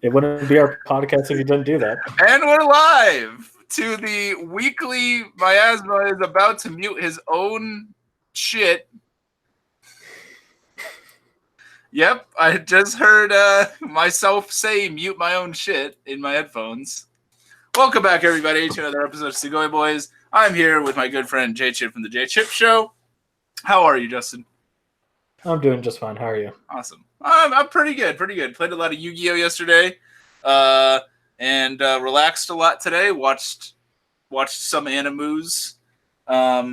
It wouldn't be our podcast if you didn't do that. And we're live to the weekly Miasma is about to mute his own shit. Yep, I just heard myself say mute my own shit in my headphones. Welcome back, everybody, to another episode of Sugoi Boyz. I'm here with my good friend J Chip from the J Chip Show. How are you, Justin? I'm doing just fine. How are you? Awesome. I'm pretty good. Played a lot of Yu-Gi-Oh yesterday, and relaxed a lot today. Watched some animus. I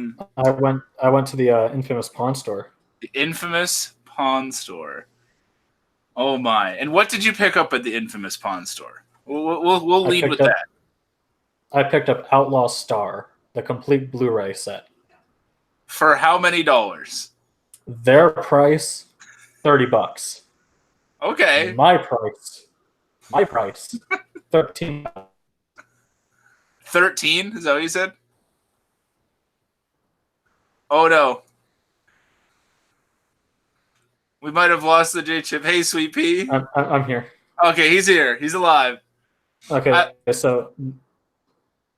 went to the infamous pawn store. The infamous pawn store. Oh my! And what did you pick up at the infamous pawn store? We'll lead with that. I picked up Outlaw Star, the complete Blu-ray set. For how many dollars? Their price, $30. Okay. And my price, $13. 13? Is that what you said? Oh no. We might have lost the J Chip. Hey, Sweet Pea. I'm here. Okay, he's here. He's alive. Okay, so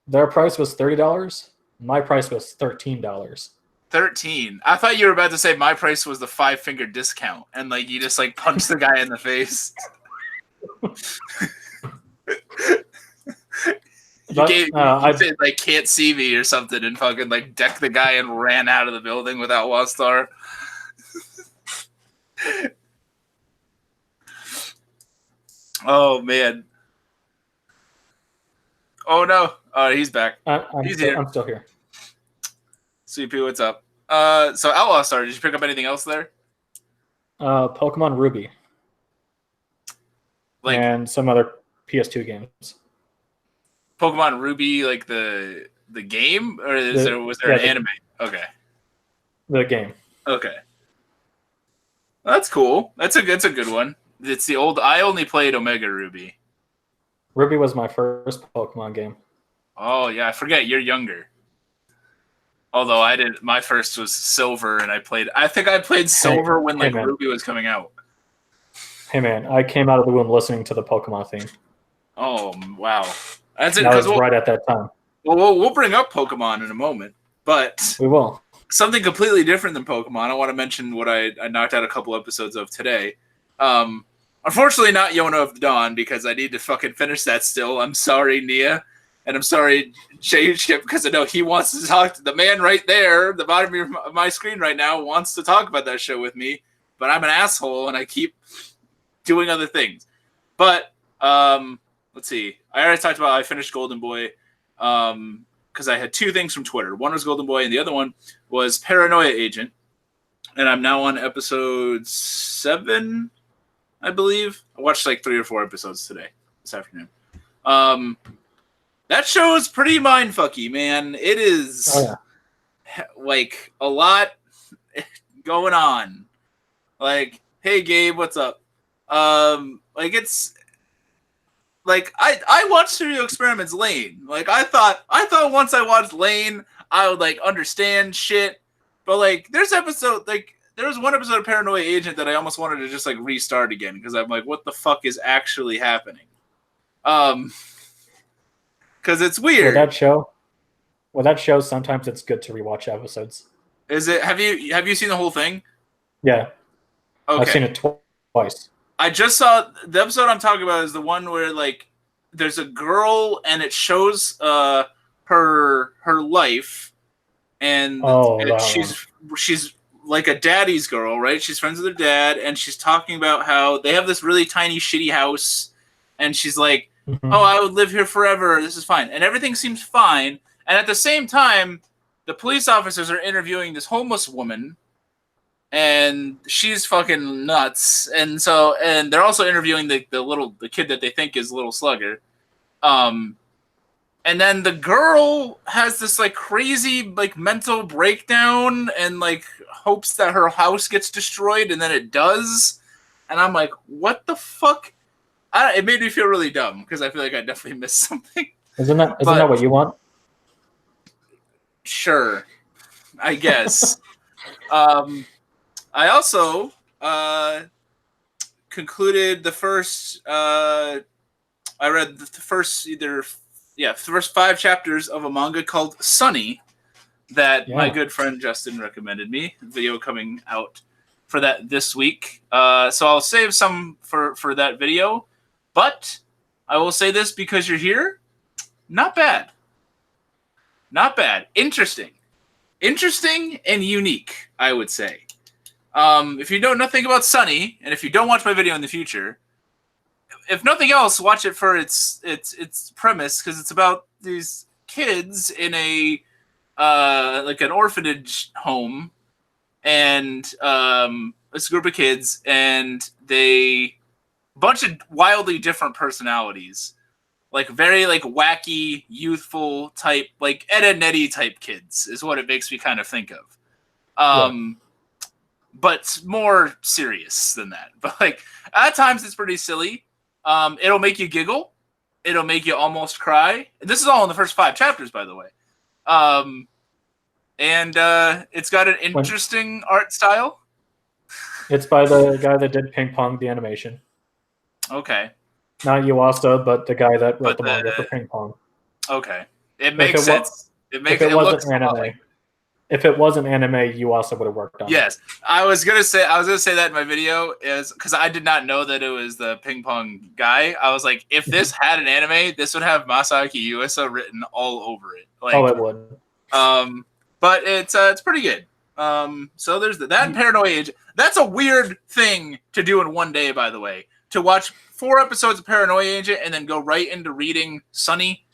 their price was $30. My price was $13. 13. I thought you were about to say my price was the 5-finger discount, and like you just like punch the guy in the face. You said like can't see me or something, and fucking like decked the guy and ran out of the building with Outlaw Star. Oh man. Oh no. He's back. He's here. I'm still here. CP, what's up? So Outlaw Star, did you pick up anything else there? Pokemon Ruby. And some other PS2 games. Pokemon Ruby, like the game, or was there an anime? Okay. The game. Okay. That's cool. That's a good one. It's the old. I only played Omega Ruby. Ruby was my first Pokemon game. Oh yeah, I forget you're younger. Although I did, my first was Silver, and I think I played Silver when Ruby was coming out. Hey man, I came out of the womb listening to the Pokemon theme. Oh wow, that's it. That was right at that time. Well, we'll bring up Pokemon in a moment, but we will. Something completely different than Pokemon. I want to mention what I knocked out a couple episodes of today. Unfortunately, not Yona of the Dawn, because I need to fucking finish that still. I'm sorry, Nia. And I'm sorry, J Chip, because I know he wants to talk to the man right there, the bottom of my screen right now, wants to talk about that show with me. But I'm an asshole, and I keep doing other things. But let's see. I already talked about I finished Golden Boy. Because I had two things from Twitter. One was Golden Boy, and the other one was Paranoia Agent. And I'm now on episode 7, I believe. I watched like 3 or 4 episodes this afternoon. That show is pretty mindfucky, man. It is like a lot going on. Like, hey Gabe, what's up? Like it's like I watched Serial Experiments Lane. Like I thought once I watched Lane, I would like understand shit. But like there was one episode of Paranoia Agent that I almost wanted to just like restart again because I'm like, what the fuck is actually happening? Because it's weird. With that show, sometimes it's good to rewatch episodes. Is it? Have you seen the whole thing? Yeah. Okay. I've seen it twice. I just saw the episode I'm talking about is the one where like there's a girl and it shows her life and she's like a daddy's girl, right? She's friends with her dad and she's talking about how they have this really tiny shitty house and she's like, oh, I would live here forever. This is fine. And everything seems fine. And at the same time, the police officers are interviewing this homeless woman and she's fucking nuts. And they're also interviewing the kid that they think is Little Slugger. And then the girl has this like crazy like mental breakdown and like hopes that her house gets destroyed, and then it does. And I'm like, what the fuck? It made me feel really dumb because I feel like I definitely missed something. Isn't that what you want? Sure, I guess. I also concluded the first I read the first first 5 chapters of a manga called Sunny that my good friend Justin recommended me. Video coming out for that this week. So I'll save some for that video. But I will say this because you're here. Not bad. Not bad. Interesting. Interesting and unique, I would say. If you know nothing about Sunny, and if you don't watch my video in the future, if nothing else, watch it for its premise, because it's about these kids in a like an orphanage home, and it's a group of kids, and a bunch of wildly different personalities, like very like wacky, youthful type, like Ed and Eddie type kids is what it makes me kind of think of. But more serious than that. But like at times it's pretty silly. It'll make you giggle. It'll make you almost cry. This is all in the first 5 chapters, by the way. And it's got an interesting art style. It's by the guy that did Ping Pong, the animation. Okay. Not Yuasa, but the guy that wrote the manga for Ping Pong. Okay. It makes sense. It looks anime. If it wasn't anime, Yuasa would have worked on it. Yes. I was gonna say that in my video is because I did not know that it was the Ping Pong guy. I was like, if this had an anime, this would have Masaaki Yuasa written all over it. Like, it would. But it's pretty good. So there's that and Paranoia Agent. That's a weird thing to do in one day, by the way. To watch 4 episodes of Paranoia Agent and then go right into reading Sunny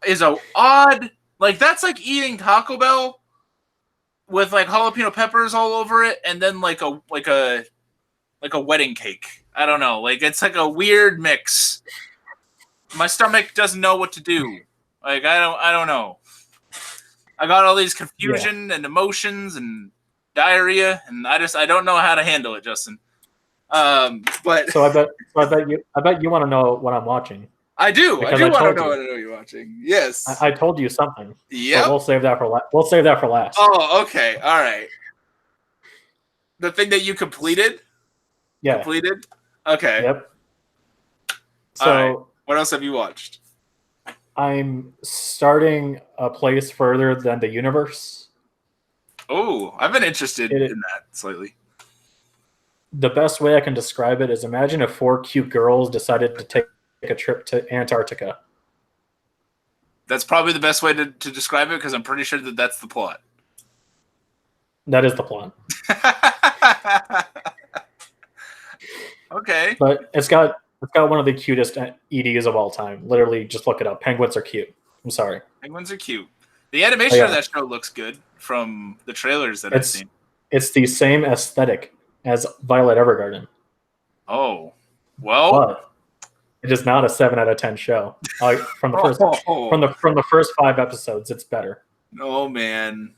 is a odd. Like, that's like eating Taco Bell with like jalapeno peppers all over it, and then like a wedding cake. I don't know. Like, it's like a weird mix. My stomach doesn't know what to do. Like, I don't know. I got all these confusion and emotions and diarrhea, and I don't know how to handle it, Justin. But so I bet you want to know what I'm watching. I do want to know what you're watching. Yes, I told you something. Yeah, we'll save that for last. Oh, okay, all right. The thing that you completed. Yeah. Completed. Okay. Yep. So, right. What else have you watched? I'm starting a place further than the universe. Oh, I've been interested in that slightly. The best way I can describe it is imagine if 4 cute girls decided to take a trip to Antarctica. That's probably the best way to describe it, because I'm pretty sure that's the plot. That is the plot. Okay. But it's got one of the cutest EDs of all time. Literally, just look it up. Penguins are cute. I'm sorry. Penguins are cute. The animation of that show looks good from the trailers that I've seen. It's the same aesthetic as Violet Evergarden. Oh. Well. But it is not a 7 out of 10 show. From the first 5 episodes, it's better. Oh man,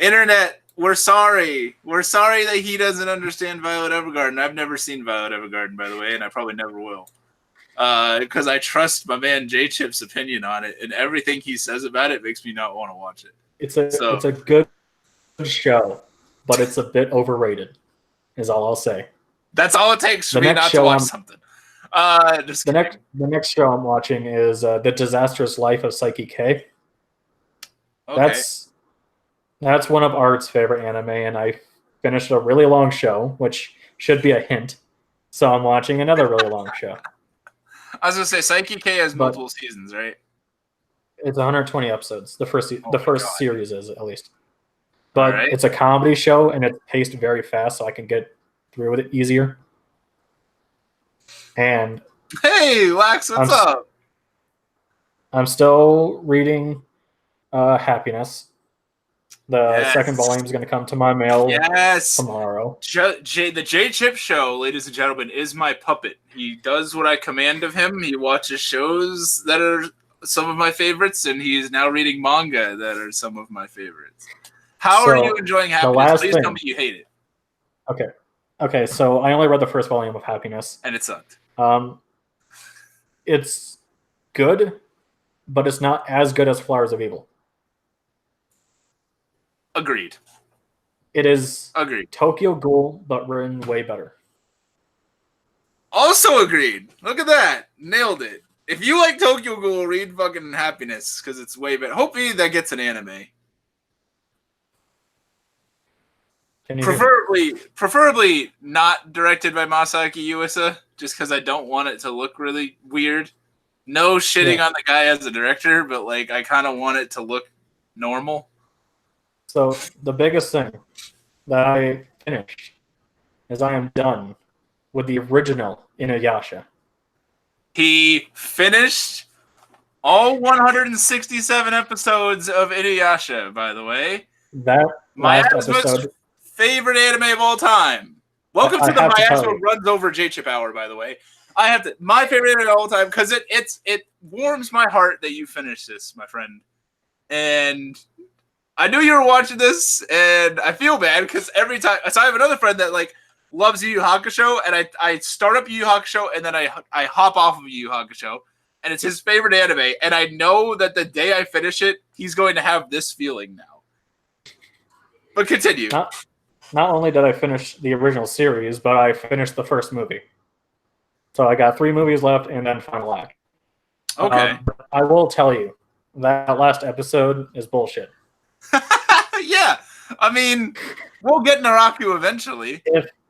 Internet, we're sorry. We're sorry that he doesn't understand Violet Evergarden. I've never seen Violet Evergarden, by the way, and I probably never will. Because I trust my man J Chip's opinion on it, and everything he says about it makes me not want to watch it. It's a good show, but it's a bit overrated. Is all I'll say. That's all it takes for me not to watch something. The next show I'm watching is The Disastrous Life of Psyche K. Okay. That's one of Art's favorite anime, and I finished a really long show, which should be a hint. So I'm watching another really long show. I was gonna say Psyche K has multiple seasons, right? It's 120 episodes. The first series is, at least. But it's a comedy show, and it's paced very fast, so I can get through with it easier. And hey, Wax, what's up? I'm still reading Happiness. The second volume is going to come to my mail tomorrow. The J Chip Show, ladies and gentlemen, is my puppet. He does what I command of him. He watches shows that are some of my favorites, and he is now reading manga that are some of my favorites. How are you enjoying Happiness? Please tell me you hate it. Okay, so I only read the first volume of Happiness. And it sucked. It's good, but it's not as good as Flowers of Evil. Agreed. It is agreed. Tokyo Ghoul, but written way better. Also agreed. Look at that. Nailed it. If you like Tokyo Ghoul, read fucking Happiness, because it's way better. Hopefully that gets an anime. Preferably not directed by Masaaki Yuasa, just because I don't want it to look really weird. No shitting on the guy as a director, but like I kind of want it to look normal. So the biggest thing that I finished is I am done with the original Inuyasha. He finished all 167 episodes of Inuyasha, by the way. That last episode, favorite anime of all time. Welcome to the My Asshole Runs Over J-Chip Hour, by the way. My favorite anime of all time, because it warms my heart that you finished this, my friend. And I knew you were watching this, and I feel bad because every time. So I have another friend that like loves Yu Yu Hakusho, and I start up Yu Yu Hakusho, and then I hop off of Yu Yu Hakusho, and it's his favorite anime, and I know that the day I finish it, he's going to have this feeling now. But continue. Not only did I finish the original series, but I finished the first movie. So I got 3 movies left, and then final act. Okay. I will tell you, that last episode is bullshit. Yeah. I mean, we'll get Naraku eventually.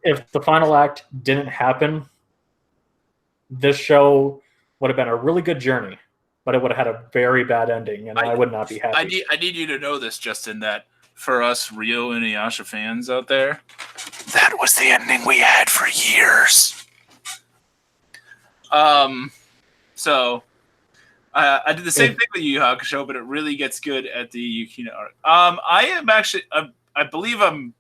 If the final act didn't happen, this show would have been a really good journey, but it would have had a very bad ending, and I would not be happy. I need you to know this, Justin, that for us Ryo Inuyasha fans out there, that was the ending we had for years. So I did the same thing with Yu Yu Hakusho, but it really gets good at the Yukina arc. I am actually, I believe I'm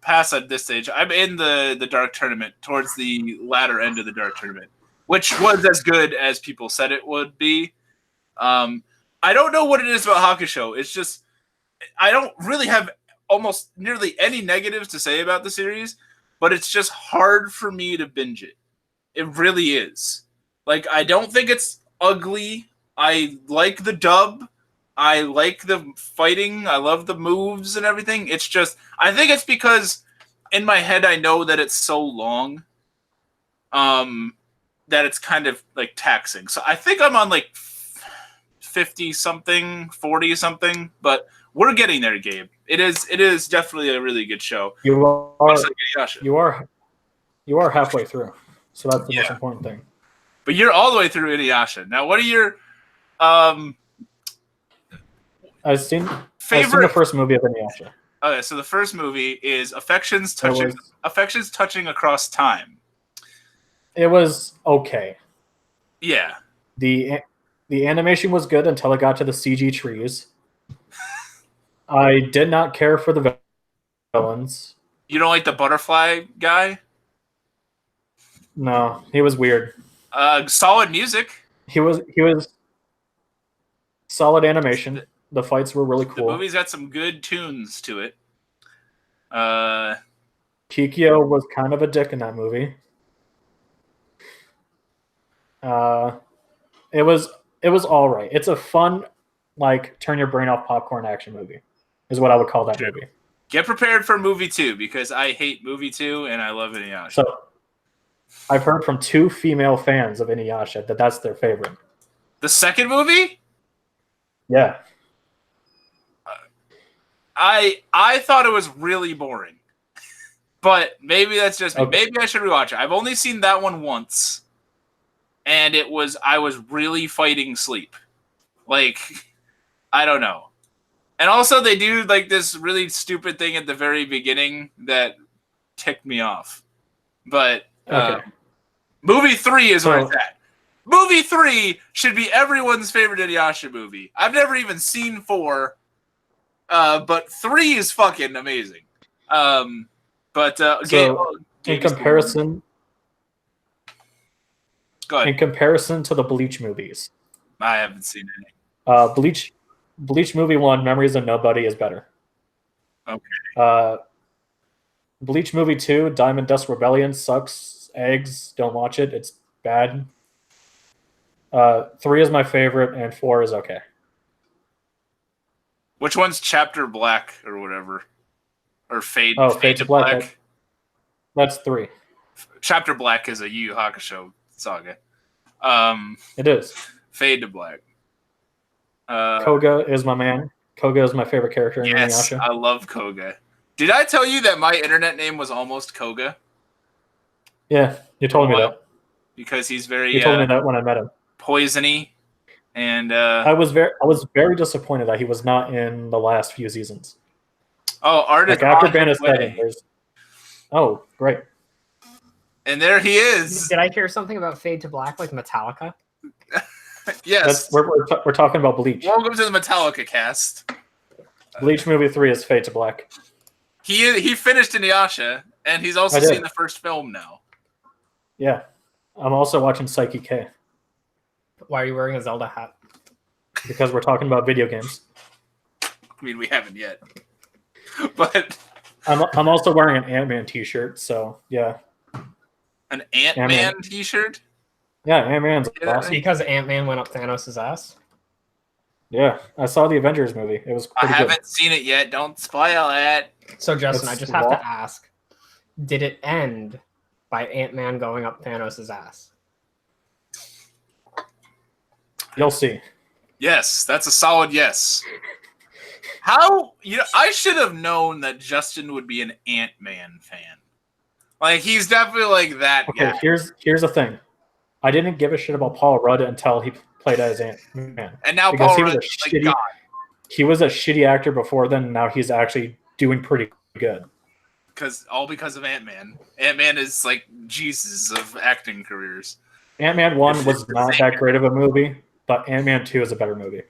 past at this stage. I'm in the Dark Tournament, towards the latter end of the Dark Tournament, which was as good as people said it would be. I don't know what it is about Hakusho. It's just, I don't really have almost nearly any negatives to say about the series, but it's just hard for me to binge it. It really is. Like, I don't think it's ugly. I like the dub. I like the fighting. I love the moves and everything. It's just, I think it's because in my head I know that it's so long that it's kind of like taxing. So I think I'm on like 50 something, 40 something, but we're getting there, Gabe. It is definitely a really good show. You are halfway through. So that's the most important thing. But you're all the way through Inuyasha. Now, what are your I've seen the first movie of Inuyasha. Okay, so the first movie is Affections Touching Across Time. It was okay. Yeah. The animation was good until it got to the CG trees. I did not care for the villains. You don't like the butterfly guy? No, he was weird. Solid music. He was solid animation. The fights were really cool. The movie's got some good tunes to it. Kikyo was kind of a dick in that movie. It was all right. It's a fun, like, turn your brain off popcorn action movie, is what I would call that movie. Get prepared for movie 2, because I hate movie 2 and I love Inuyasha. So I've heard from 2 female fans of Inuyasha that that's their favorite. The second movie? Yeah. I thought it was really boring. But maybe that's just me. Okay. Maybe I should rewatch it. I've only seen that one once. And I was really fighting sleep. Like, I don't know. And also they do like this really stupid thing at the very beginning that ticked me off. But movie 3 is where it's at. Movie 3 should be everyone's favorite Inuyasha movie. I've never even seen 4, but 3 is fucking amazing. In comparison, go ahead. In comparison to the Bleach movies, I haven't seen any. Bleach movie 1, Memories of Nobody, is better. Okay. Bleach movie 2, Diamond Dust Rebellion, sucks eggs. Don't watch it. It's bad. 3 is my favorite, and 4 is okay. Which one's Chapter Black or whatever? Or Fade? Oh, Fade to Black. That's 3. Chapter Black is a Yu Yu Hakusho saga. It is. Fade to Black. Koga is my man. Koga is my favorite character in Yes, Inuyasha. I love Koga. Did I tell you that my internet name was almost Koga? Yeah, you told me that. Because he's very. You told me that when I met him. Poisony, and I was very disappointed that he was not in the last few seasons. Oh, artist like after Band of Seven, there's. Oh, great! And there he is. Did I hear something about Fade to Black, like Metallica? Yes, we're talking about Bleach. Welcome to the Metallica cast. Bleach movie 3 is Fade to Black. He finished Inuyasha, and he's also seen the first film now. Yeah, I'm also watching Psyche K. Why are you wearing a Zelda hat? Because we're talking about video games. I mean, we haven't yet, but I'm also wearing an Ant-Man t-shirt. So yeah, an Ant-Man t-shirt. Yeah, Ant-Man's awesome. Because Ant-Man went up Thanos' ass? Yeah, I saw the Avengers movie. It was pretty good. I haven't seen it yet. Don't spoil it. So, Justin, I just have to ask, did it end by Ant-Man going up Thanos' ass? You'll see. Yes, that's a solid yes. How? I should have known that Justin would be an Ant-Man fan. Like, he's definitely like that guy. Here's the thing. I didn't give a shit about Paul Rudd until he played as Ant-Man. And now Paul Rudd is like God. He was a shitty actor before then, and now he's actually doing pretty good. Because of Ant-Man. Ant-Man is like Jesus of acting careers. Ant-Man 1 was not that great of a movie, but Ant-Man 2 is a better movie.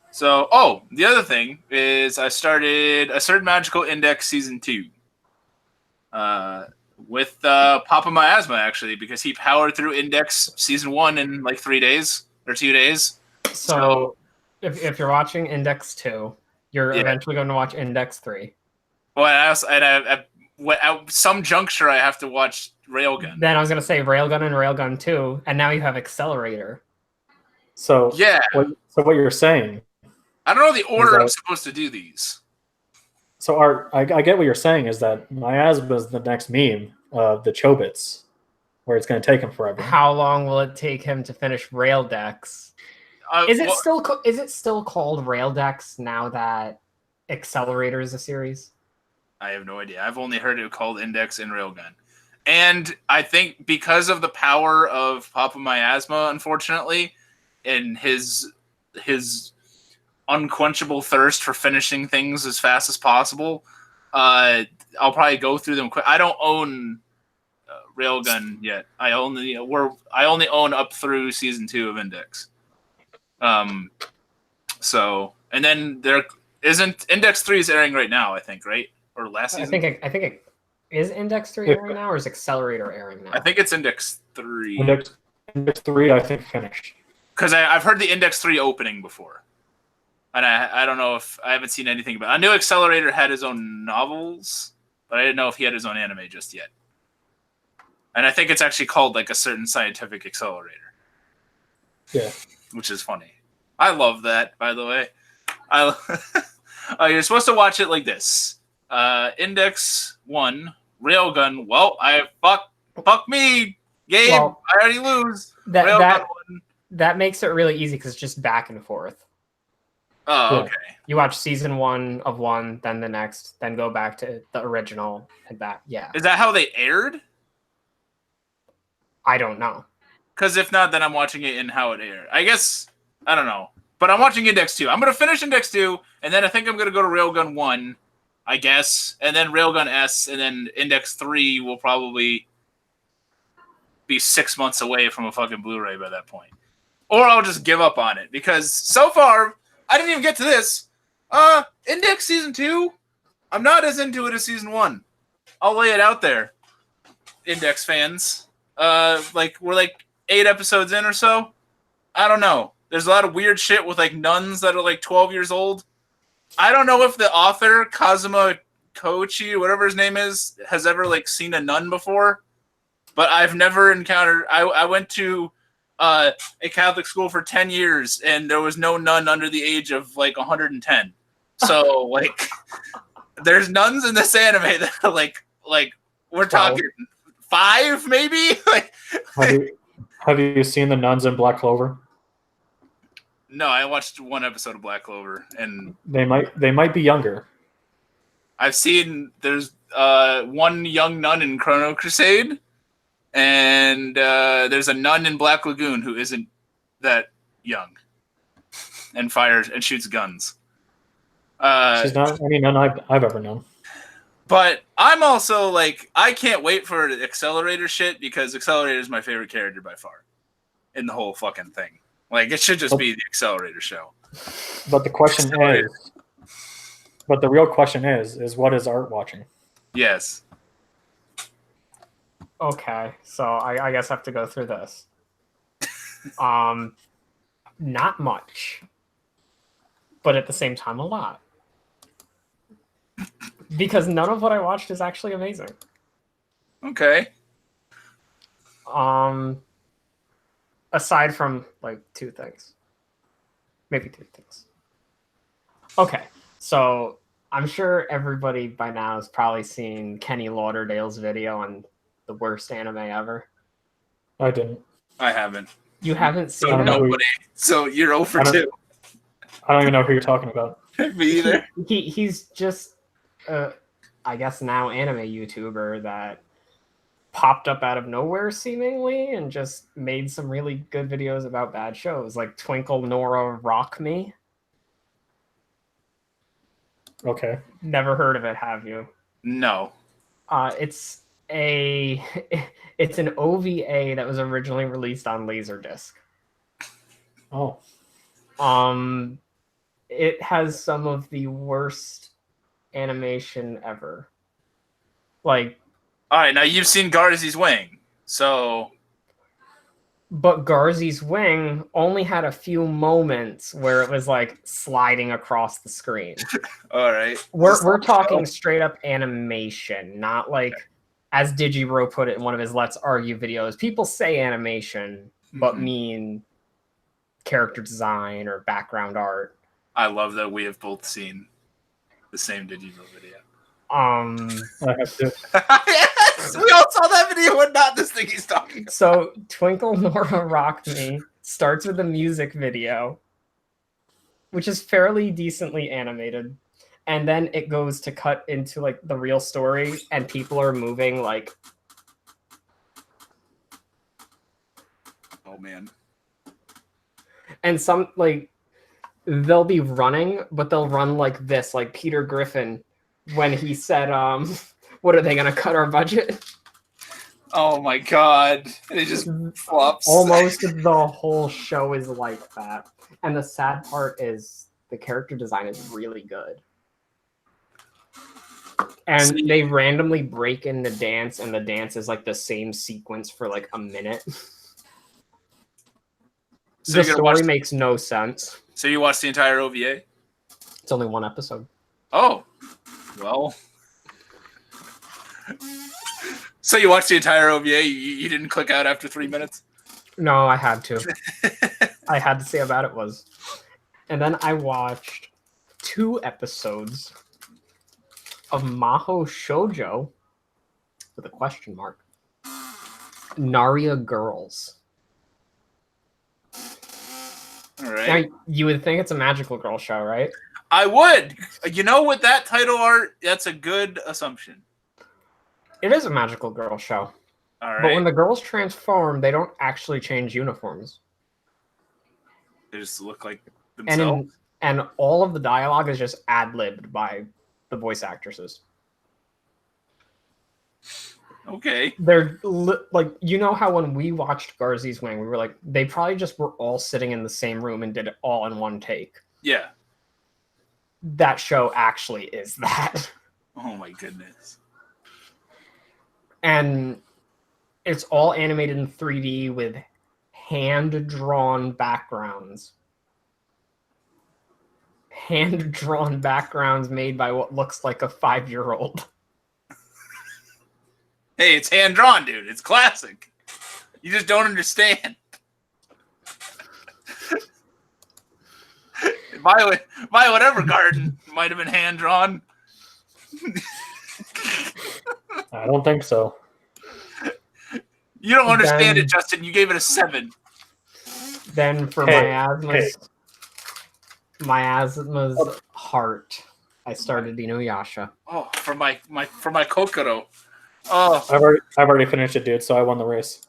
So, the other thing is I started A Certain Magical Index Season 2. With Papa Miasma, actually, because he powered through Index Season 1 in like 3 days or 2 days. So if you're watching Index 2, you're eventually going to watch Index 3. Well, at some juncture, I have to watch Railgun. Then I was going to say Railgun and Railgun 2, and now you have Accelerator. So what you're saying... I don't know the order I'm supposed to do these. So I get what you're saying is that Miasma is the next meme of the Chobits, where it's going to take him forever. How long will it take him to finish Raildex? Is it still called Raildex now that Accelerator is a series? I have no idea. I've only heard it called Index and Railgun. And I think because of the power of Papa Miasma, unfortunately, and his unquenchable thirst for finishing things as fast as possible, I'll probably go through them quick. I don't own Railgun yet. I only own up through Season 2 of Index. So, and then there isn't Index 3 is airing right now, I think, right? Or last season? I think it is Index 3 airing now, or is Accelerator airing now? I think it's Index 3. Index 3, I think, finished. Because I've heard the Index 3 opening before. And I don't know if I haven't seen anything about it. I knew Accelerator had his own novels, but I didn't know if he had his own anime just yet. And I think it's actually called like A Certain Scientific Accelerator. Yeah. Which is funny. I love that, by the way. You're supposed to watch it like this. Index 1, Railgun. Well, fuck me, Gabe. Well, I already lose. That makes it really easy because it's just back and forth. Oh, okay. You watch Season 1 of one, then the next, then go back to the original and back. Yeah. Is that how they aired? I don't know. Because if not, then I'm watching it in how it aired. I guess, I don't know. But I'm watching Index 2. I'm going to finish Index 2, and then I think I'm going to go to Railgun 1, I guess, and then Railgun S, and then Index 3 will probably be 6 months away from a fucking Blu-ray by that point. Or I'll just give up on it, because so far, I didn't even get to this. Index Season 2, I'm not as into it as Season 1. I'll lay it out there, Index fans. We're 8 episodes in or so. I don't know. There's a lot of weird shit with like nuns that are like 12 years old. I don't know if the author, Kazuma Koichi, whatever his name is, has ever like seen a nun before. But I've never encountered... I went to a Catholic school for 10 years, and there was no nun under the age of like 110. So like, there's nuns in this anime that are like we're talking 5 maybe. Have you seen the nuns in Black Clover? No, I watched one episode of Black Clover, and they might be younger. I've seen there's one young nun in Chrono Crusade, and there's a nun in Black Lagoon who isn't that young, and fires and shoots guns. She's not any nun I've ever known. But I'm also like, I can't wait for Accelerator shit because Accelerator is my favorite character by far in the whole fucking thing. Like, it should just be the Accelerator show. But the question is, but the real question is what is Art watching? Yes. Okay, so I guess I have to go through this. Not much, but at the same time, a lot. Because none of what I watched is actually amazing. Okay. Aside from like 2 things. Maybe 3 things. Okay. So I'm sure everybody by now has probably seen Kenny Lauderdale's video on the worst anime ever. I didn't. I haven't. You haven't seen it? Nobody. So you're 0 for 2. I don't even know who you're talking about. Me either. He's just I guess now anime YouTuber that popped up out of nowhere seemingly and just made some really good videos about bad shows like Twinkle Nora Rock Me. Okay. Never heard of it, have you? No. It's an OVA that was originally released on Laserdisc. Oh. It has some of the worst animation ever. Like, all right, now you've seen Garzy's Wing, so. But Garzy's Wing only had a few moments where it was like sliding across the screen. All right. We're talking straight up animation, not like, as Digibro put it in one of his Let's Argue videos, people say animation, but mean character design or background art. I love that we have both seen the same Digibro video. I have to. Yes, we all saw that video, but not this thing he's talking about. So Twinkle Nora Rock Me starts with a music video, which is fairly decently animated, and then it goes to cut into like the real story, and people are moving like. Oh man. And some like they'll be running, but they'll run like this, like Peter Griffin when he said, what are they gonna cut our budget? Oh my god. It just flops. Almost the whole show is like that. And the sad part is the character design is really good. And they randomly break in the dance, and the dance is like the same sequence for like a minute. So the story makes no sense. So you watched the entire OVA? It's only 1 episode. Oh. Well. So you watched the entire OVA? You didn't click out after 3 minutes? No, I had to. I had to see how bad it was. And then I watched 2 episodes of Maho Shoujo with a question mark. Naria Girls. All right. Now, you would think it's a magical girl show, right? I would. You know, with that title art, that's a good assumption. It is a magical girl show. All right. But when the girls transform, they don't actually change uniforms. They just look like themselves. And all of the dialogue is just ad-libbed by the voice actresses. Okay. They're like, you know how when we watched Garzy's Wing, we were like, they probably just were all sitting in the same room and did it all in one take. Yeah. That show actually is that. Oh my goodness. And it's all animated in 3D with hand-drawn backgrounds. Hand-drawn backgrounds made by what looks like a 5-year-old. Hey, it's hand-drawn, dude. It's classic. You just don't understand. My whatever garden might have been hand-drawn. I don't think so. You don't understand it, Justin. You gave it a 7. Then for Miasma's heart, I started Inuyasha. Oh, for my Kokoro. Oh, I've already finished it, dude. So I won the race.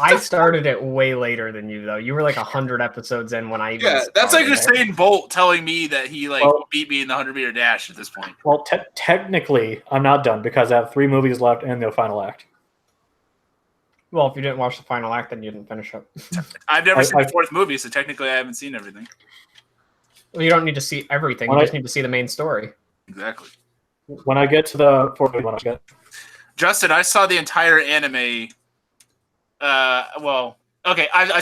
I started it way later than you, though. You were like 100 episodes in when I even started. That's like Usain Bolt telling me that he beat me in the 100-meter dash at this point. Well, technically, I'm not done because I have 3 movies left and the final act. Well, if you didn't watch the final act, then you didn't finish it. I've never seen the 4th movie, so technically I haven't seen everything. Well, you don't need to see everything. You just need to see the main story. Exactly. When I get to the 4th movie, Justin, I saw the entire anime. I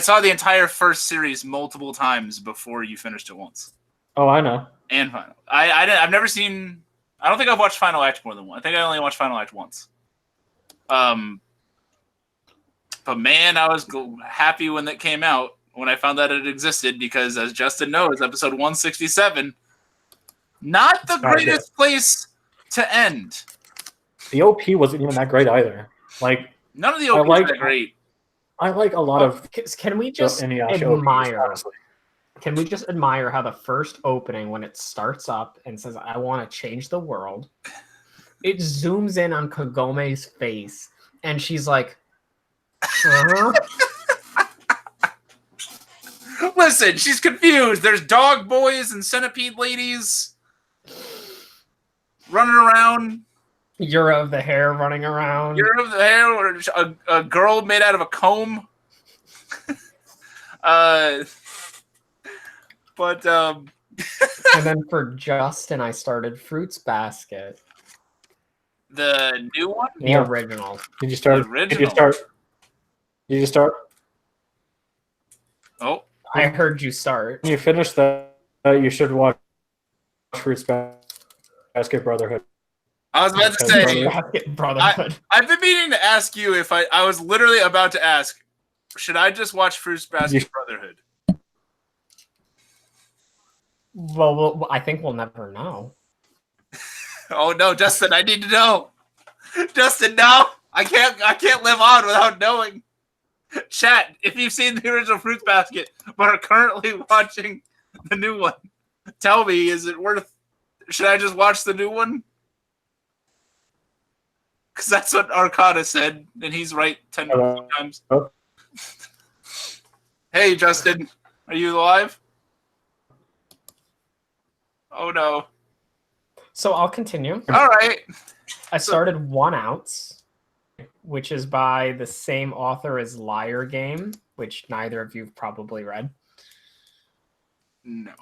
saw the entire first series multiple times before you finished it once. Oh, I know. And final. I've never seen. I don't think I've watched Final Act more than one. I think I only watched Final Act once. But man, I was happy when that came out, when I found that it existed, because as Justin knows, episode 167, not the greatest place to end. The OP wasn't even that great either. Like, none of the OP was that great. I like a lot of. Can we just admire? OPs, can we just admire how the first opening, when it starts up and says, "I want to change the world," it zooms in on Kagome's face, and she's like, Listen, she's confused. There's dog boys and centipede ladies running around. Yura of the hair running around. Yura of the hair, or a girl made out of a comb. And then for Justin, I started Fruits Basket. The new one? The original. Did you start? Did you start? Oh. I heard you start. When you finish that, you should watch Fruits Basket Brotherhood. I was about to say, Brotherhood. I've been meaning to ask you if I was literally about to ask, should I just watch Fruits Basket Brotherhood? Well, I think we'll never know. Oh no, Justin, I need to know. Justin, no. I can't live on without knowing. Chat, if you've seen the original Fruits Basket but are currently watching the new one, tell me, is it worth... Should I just watch the new one? Because that's what Arcada said, and he's right 10 times. Hey, Justin, are you alive? Oh, no. So I'll continue. All right. I started 1 Ounce, which is by the same author as Liar Game, which neither of you have probably read. No.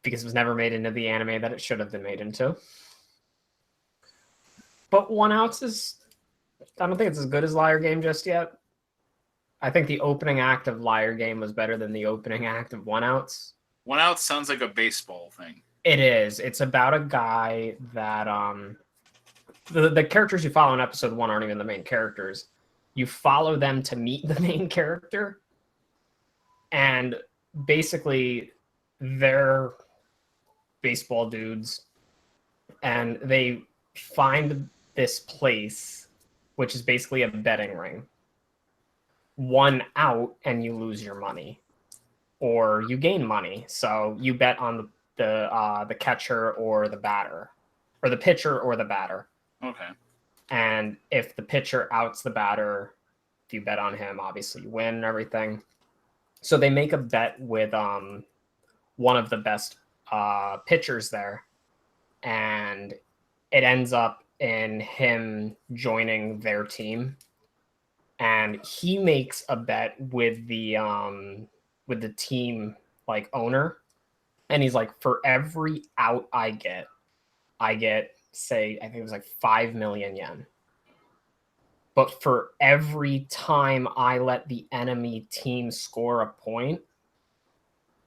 Because it was never made into the anime that it should have been made into. But 1 Ounce is... I don't think it's as good as Liar Game just yet. I think the opening act of Liar Game was better than the opening act of 1 Ounce. 1 Ounce sounds like a baseball thing. It is. It's about a guy that... The characters you follow in episode 1 aren't even the main characters. You follow them to meet the main character. And basically, they're baseball dudes. And they find this place, which is basically a betting ring. 1 out, and you lose your money. Or you gain money. So you bet on the catcher or the batter. Or the pitcher or the batter. Okay. And if the pitcher outs the batter, if you bet on him, obviously you win and everything. So they make a bet with one of the best pitchers there. And it ends up in him joining their team. And he makes a bet with the team owner. And he's like, for every out I get, say, I think it was 5 million yen. But for every time I let the enemy team score a point,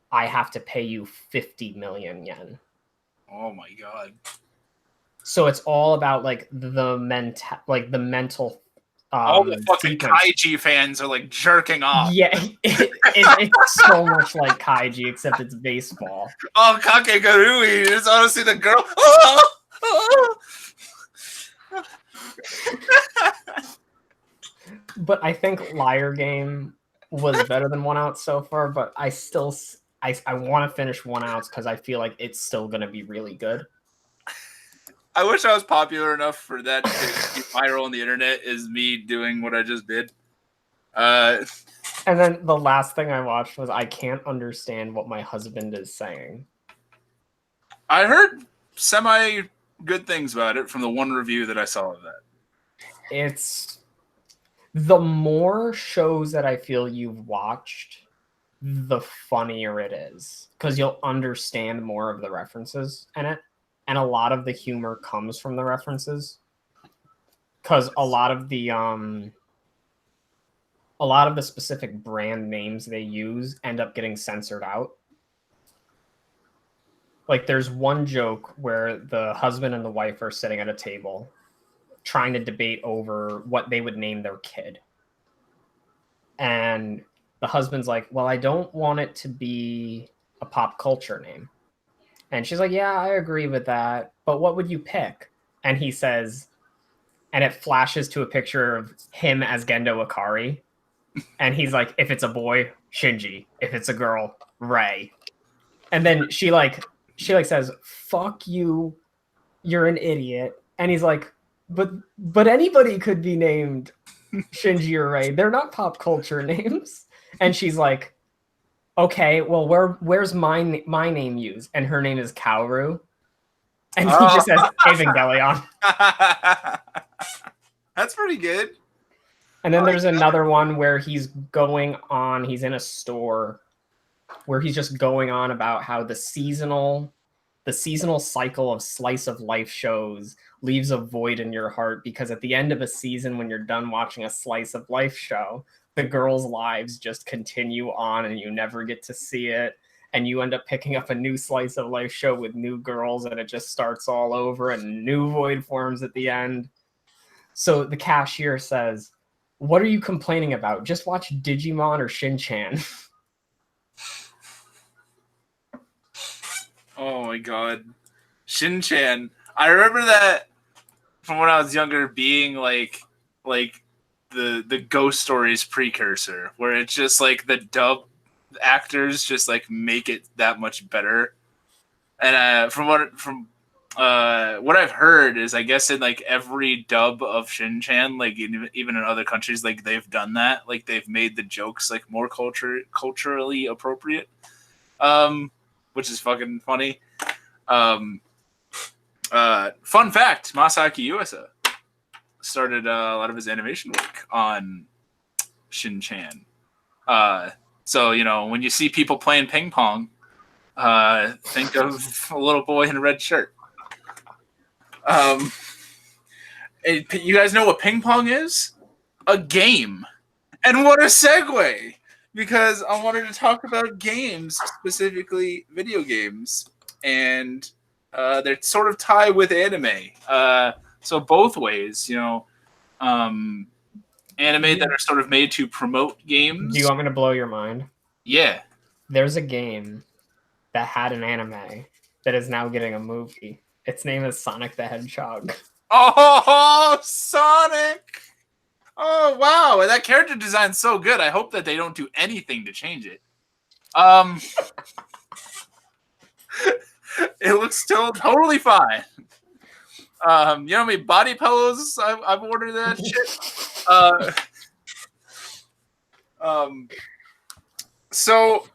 I have to pay you 50 million yen. Oh my god. So it's all about the mental all the fucking Kaiji fans are jerking off. Yeah, it's so much like Kaiji, except it's baseball. Oh, Kakegarui is honestly the girl. Oh! But I think Liar Game was better than One Out so far, but I still I want to finish One Outs because I feel like it's still going to be really good. I wish I was popular enough for that to be viral on the internet is me doing what I just did. And then the last thing I watched was I can't understand what my husband is saying. I heard semi good things about it from the one review that I saw of that. It's the more shows that I feel you've watched, the funnier it is because you'll understand more of the references in it, and a lot of the humor comes from the references because a lot of the specific brand names they use end up getting censored out. Like there's one joke where the husband and the wife are sitting at a table trying to debate over what they would name their kid. And the husband's like, well, I don't want it to be a pop culture name. And she's like, yeah, I agree with that. But what would you pick? And he says, and it flashes to a picture of him as Gendo Ikari. And he's like, if it's a boy, Shinji. If it's a girl, Rei. And then she says, fuck you. You're an idiot. And he's like, but anybody could be named Shinji or Rei. They're not pop culture names. And she's like, okay, well, where's my name used? And her name is Kaoru. And he just says Evangelion. That's pretty good. And then there's another one where he's in a store where he's just going on about how the seasonal cycle of slice of life shows leaves a void in your heart because at the end of a season, when you're done watching a slice of life show, the girls' lives just continue on and you never get to see it. And you end up picking up a new slice of life show with new girls and it just starts all over and new void forms at the end. So the cashier says, what are you complaining about? Just watch Digimon or Shin-Chan. Oh my god. Shin-Chan. I remember that from when I was younger being like the Ghost Stories precursor, where it's just like the dub actors just like make it that much better. And from what I've heard is I guess in like every dub of Shin-Chan, like even in other countries, like they've done that. Like they've made the jokes like more culturally appropriate. Which is fucking funny. Fun fact, Masaaki Yuasa started a lot of his animation work on Shin-Chan. So, you know, when you see people playing ping pong, think of a little boy in a red shirt. You guys know what ping pong is? A game. And what a segue! Because I wanted to talk about games, specifically video games, and they're sort of tied with anime. So both ways, you know, anime that are sort of made to promote games. Do you want me to blow your mind? Yeah. There's a game that had an anime that is now getting a movie. Its name is Sonic the Hedgehog. Oh, Sonic! Oh, wow. That character design's so good. I hope that they don't do anything to change it. It looks still totally fine. You know how many body pillows I've ordered that shit? So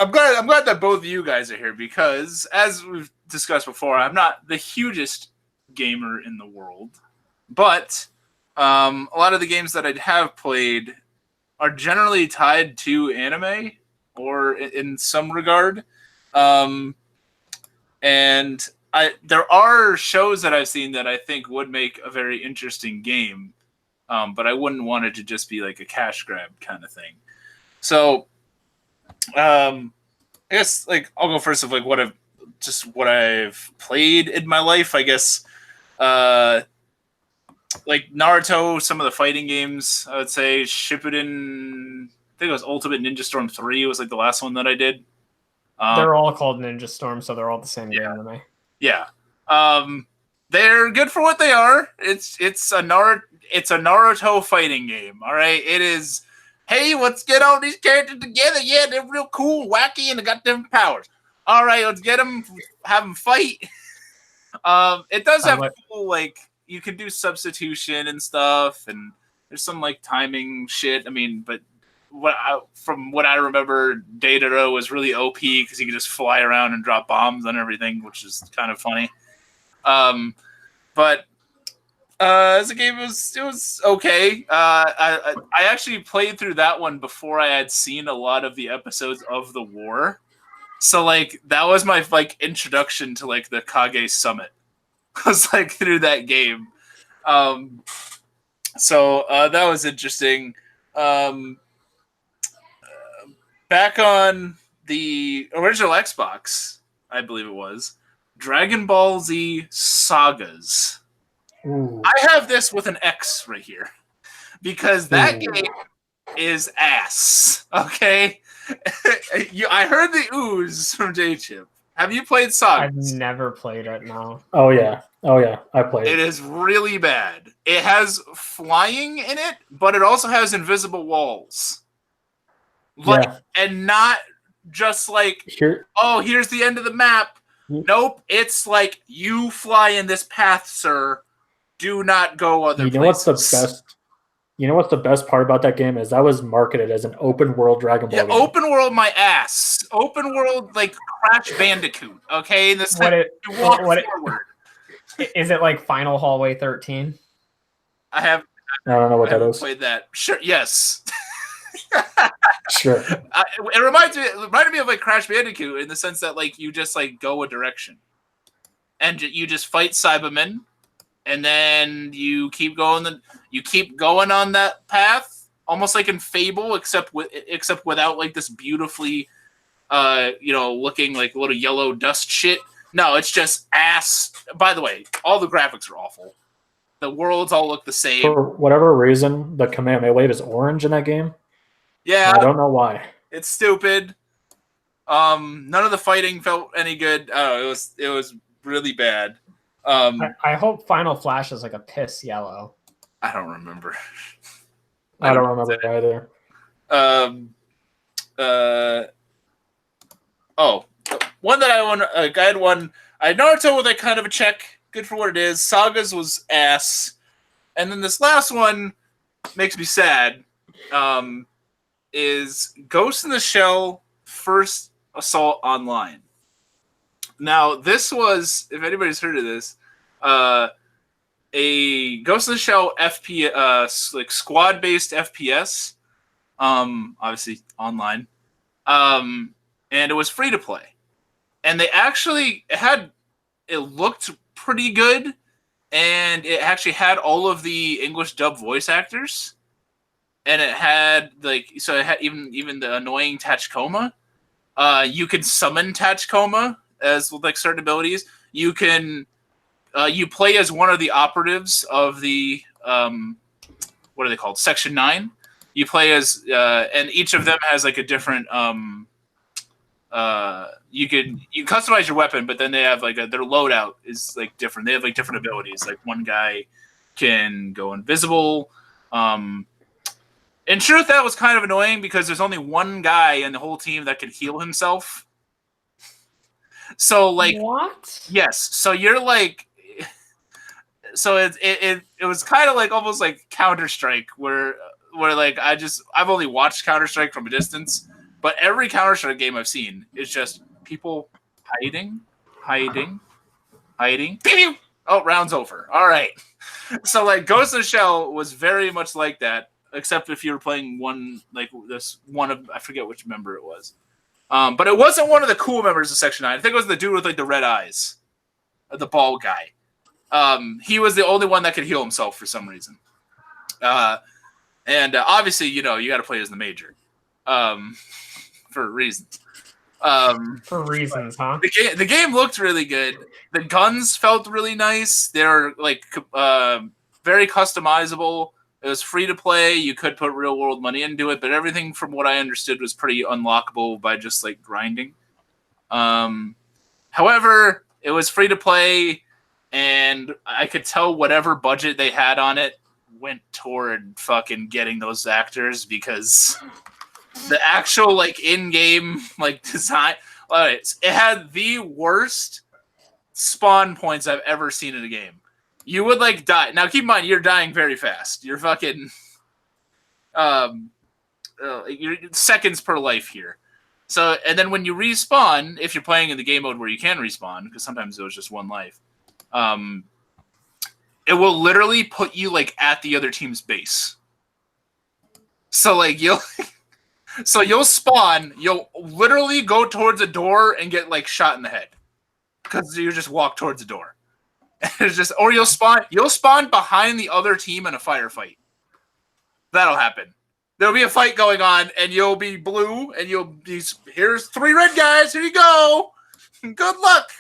I'm glad that both of you guys are here because, as we've discussed before, I'm not the hugest gamer in the world, but a lot of the games that I have played are generally tied to anime or in some regard. And there are shows that I've seen that I think would make a very interesting game, but I wouldn't want it to just be like a cash grab kind of thing. So, I guess like I'll go first of like what I've played in my life. I guess, like Naruto, some of the fighting games. I would say Shippuden. I think it was Ultimate Ninja Storm 3 was like the last one that I did. They're all called Ninja Storm, so they're all the same game to me. Yeah. They're good for what they are. It's a Naruto fighting game. All right, it is. Hey, let's get all these characters together. Yeah, they're real cool, wacky, and they got different powers. All right, let's get them, have them fight. It does have cool, like, you can do substitution and stuff, and there's some like timing shit. I mean, but from what I remember, Dataro was really OP because he could just fly around and drop bombs on everything, which is kind of funny. But as a game, it was okay. I actually played through that one before I had seen a lot of the episodes of the war, so like that was my like introduction to like the Kage Summit. Was like through that game, so that was interesting. Back on the original Xbox, I believe it was Dragon Ball Z Sagas. Ooh. I have this with an X right here because that game is ass. Okay, I heard the ooze from J-Chip. Have you played Sagas? I've never played it, no. Oh yeah, I played it. It is really bad. It has flying in it, but it also has invisible walls. Like, yeah. And not just like, here's the end of the map. Nope, it's like, you fly in this path, sir. Do not go other places. You know what's the best part about that game is that was marketed as an open world Dragon Ball game. Open world my ass. Open world like Crash Bandicoot, okay? You walk forward. Is it like Final Hallway 13? I don't know what that is. Played that. Sure, yes. Sure. It reminded me of like Crash Bandicoot in the sense that like you just like go a direction. And you just fight Cybermen. And then you keep going on that path, almost like in Fable, except without like this beautifully, looking like a little yellow dust shit. No, it's just ass. By the way, all the graphics are awful. The worlds all look the same. For whatever reason, the Kamehameha Wave is orange in that game. Yeah, I don't know why. It's stupid. None of the fighting felt any good. Oh, it was really bad. I hope Final Flash is like a piss yellow. I don't remember. I don't remember either. One that I had one. I had Naruto with a kind of a check. Good for what it is. Sagas was ass. And then this last one makes me sad. Is Ghost in the Shell First Assault Online. Now, this was, if anybody's heard of this, a Ghost in the Shell FPS, like squad-based FPS, obviously online, and it was free to play. And they actually it looked pretty good, and it actually had all of the English dub voice actors, and it had it had even the annoying Tachikoma. You could summon Tachikoma as with like certain abilities. You can you play as one of the operatives of the what are they called? Section 9. You play as and each of them has like a different you customize your weapon, but then they have like their loadout is like different. They have like different abilities. Like one guy can go invisible. In truth, that was kind of annoying because there's only one guy in the whole team that can heal himself. So like what? Yes. So you're like, so it was kind of like almost like Counter-Strike where like I've only watched Counter-Strike from a distance, but every Counter-Strike game I've seen is just people hiding. Pew! Oh, round's over. All right. So like Ghost in the Shell was very much like that, except if you were playing one like this one of I forget which member it was. But it wasn't one of the cool members of Section 9. I think it was the dude with like the red eyes. The bald guy. He was the only one that could heal himself for some reason. And obviously, you got to play as the Major. For reasons. For reasons, huh? The game looked really good. The guns felt really nice. They're like very customizable. It was free to play. You could put real world money into it, but everything from what I understood was pretty unlockable by just like grinding. However, it was free to play. and I could tell whatever budget they had on it went toward fucking getting those actors, because the actual like in-game like design, it had the worst spawn points I've ever seen in a game. You would like die. Now keep in mind, you're dying very fast. You're fucking you're seconds per life here. So, and then when you respawn, if you're playing in the game mode where you can respawn, because sometimes it was just one life, it will literally put you like at the other team's base. So like you'll spawn, you'll literally go towards a door and get like shot in the head because you just walk towards the door. It's just, or you'll spawn behind the other team in a firefight. That'll happen. There'll be a fight going on, and you'll be blue, and you'll be, here's 3 red guys, here you go. Good luck.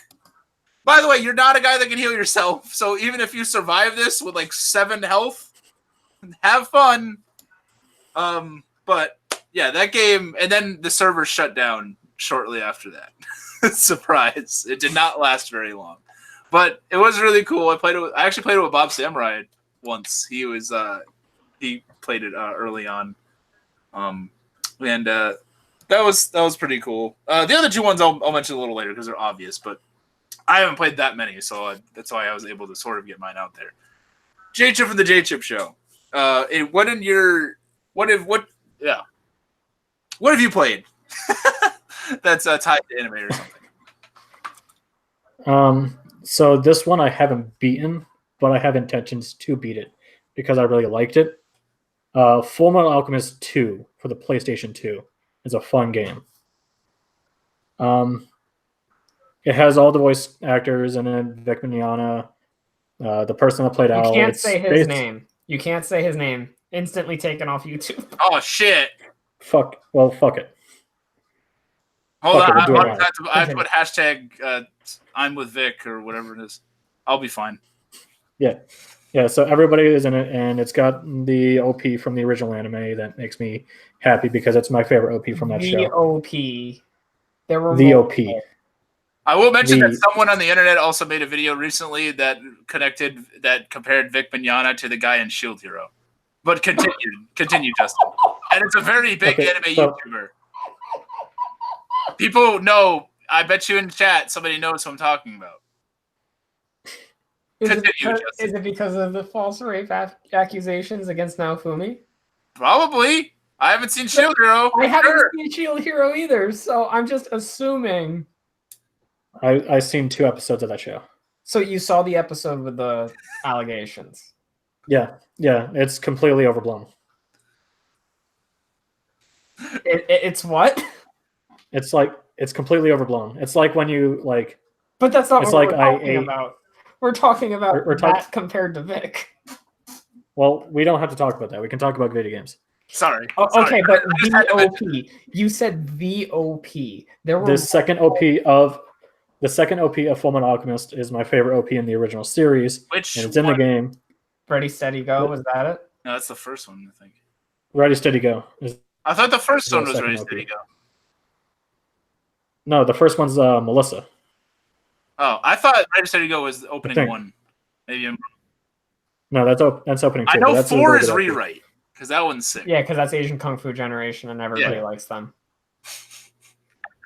By the way, you're not a guy that can heal yourself, so even if you survive this with like 7 health, have fun. But yeah, that game, and then the server shut down shortly after that. Surprise. It did not last very long. But it was really cool. I actually played it with Bob Samurai once. He played it early on. And that was pretty cool. The other 2 ones I'll mention a little later because they're obvious, but I haven't played that many, so that's why I was able to sort of get mine out there. J Chip from the J Chip Show. What have you played that's tied to anime or something? So this one I haven't beaten, but I have intentions to beat it because I really liked it. Full Metal Alchemist 2 for the PlayStation 2 is a fun game. It has all the voice actors in it, Vic Mignogna, the person that played Al. You can't say his name. You can't say his name. Instantly taken off YouTube. Oh, shit. Fuck it. Hold on, I have to put hashtag I'm with Vic or whatever it is. I'll be fine. Yeah, so everybody is in it, and it's got the OP from the original anime that makes me happy because it's my favorite OP from that show. The OP. There were the OP. I will mention that someone on the internet also made a video recently that compared Vic Mignogna to the guy in Shield Hero. But continue, Justin. And it's a very big anime YouTuber. People know. I bet you in chat somebody knows who I'm talking about. Is it because of the false rape accusations against Naofumi? Probably. I haven't seen Shield Hero. I haven't seen Shield Hero either, so I'm just assuming. I've seen 2 episodes of that show. So you saw the episode with the allegations? Yeah, it's completely overblown. It's what? It's completely overblown. It's like when you like. But that's not what we're talking about. We're talking about that compared to Vic. Well, we don't have to talk about that. We can talk about video games. Sorry. Okay, but the OP. You said the OP. The second OP of Full Metal Alchemist is my favorite OP in the original series. And it's in the game. Ready, Steady, Go. Was that it? No, that's the first one, I think. Ready, Steady, Go. I thought the first one was Ready, Steady, Go. No, the first one's Melissa. Oh, I thought Ready, Steady, Go was the opening one. Maybe I'm wrong. No, that's opening 2. I know 4 is Rewrite, because that one's sick. Yeah, because that's Asian Kung Fu Generation, and everybody likes them.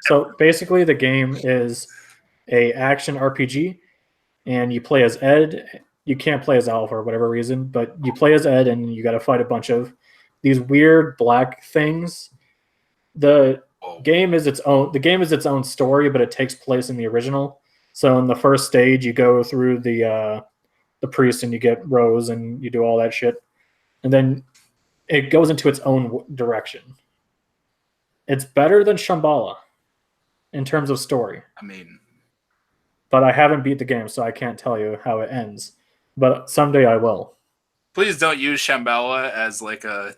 So basically, the game is a action RPG, and you play as Ed. You can't play as Al for whatever reason, but you play as Ed, and you got to fight a bunch of these weird black things. The game is its own story, but it takes place in the original. So in the first stage, you go through the priest, and you get Rose, and you do all that shit, and then it goes into its own direction. It's better than Shambhala in terms of story. I mean, but I haven't beat the game, so I can't tell you how it ends. But someday I will. Please don't use Shambhala as like a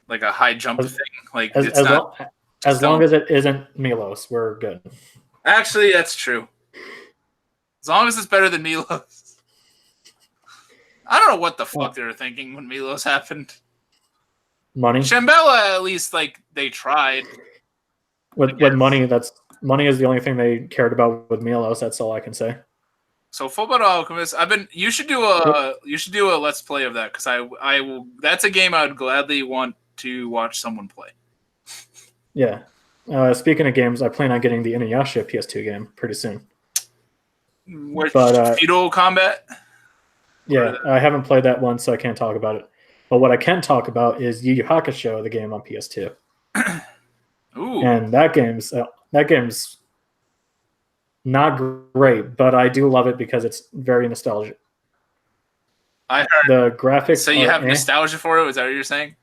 high jump thing. Like as long as it isn't Milos, we're good. Actually, that's true. As long as it's better than Milos. I don't know what the fuck they were thinking when Milos happened. Money. Shambhala, at least, like, they tried. With money, that's money is the only thing they cared about with Milos. That's all I can say. So Fullmetal Alchemist, you should do a let's play of that because I will. That's a game I would gladly want to watch someone play. Yeah. Speaking of games, I plan on getting the Inuyasha PS2 game pretty soon. Feudal Combat? Yeah, I haven't played that one, so I can't talk about it. But what I can talk about is Yu Yu Hakusho, the game on PS2. Ooh. And that game's not great, but I do love it because it's very nostalgic. I heard the graphics. So you have nostalgia for it? Is that what you're saying?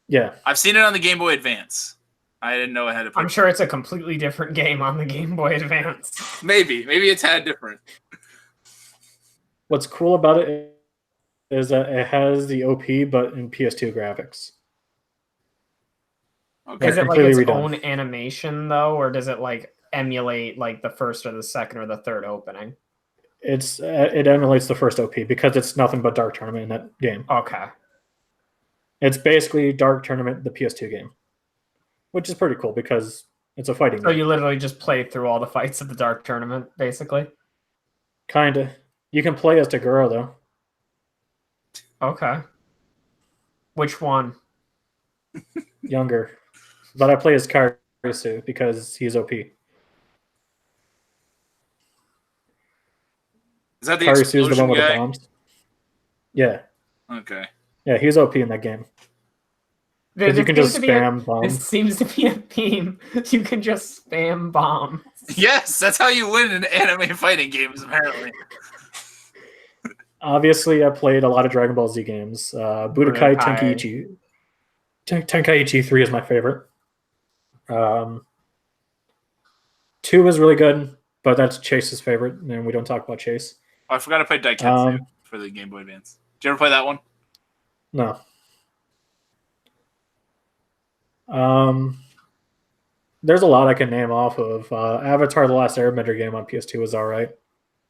Yeah. I've seen it on the Game Boy Advance. I didn't know it had a. I'm sure it's a completely different game on the Game Boy Advance. Maybe it's had different. What's cool about it is that it has the OP, but in PS2 graphics. Okay. Is it like its own animation though, or does it like emulate like the first or the second or the third opening? It emulates the first OP because it's nothing but Dark Tournament in that game. Okay. It's basically Dark Tournament, the PS2 game, which is pretty cool because it's a fighting game. So you literally just play through all the fights of the Dark Tournament, basically? Kinda. You can play as Taguro, though. Okay. Which one? Younger. But I play as Karisu because he's OP. Is that the Karisu's the one with guy? the bombs? Yeah. Okay. Yeah, he's OP in that game. Because you can just spam bombs. This seems to be a theme. You can just spam bombs. Yes, that's how you win in anime fighting games, apparently. Obviously, I played a lot of Dragon Ball Z games. Budokai Tenkaichi. Tenkaichi 3 is my favorite. 2 is really good, but that's Chase's favorite, and we don't talk about Chase. Oh, I forgot to play Daiketsu for the Game Boy Advance. Did you ever play that one? No. There's a lot I can name off of. Avatar: The Last Airbender game on PS2 was all right.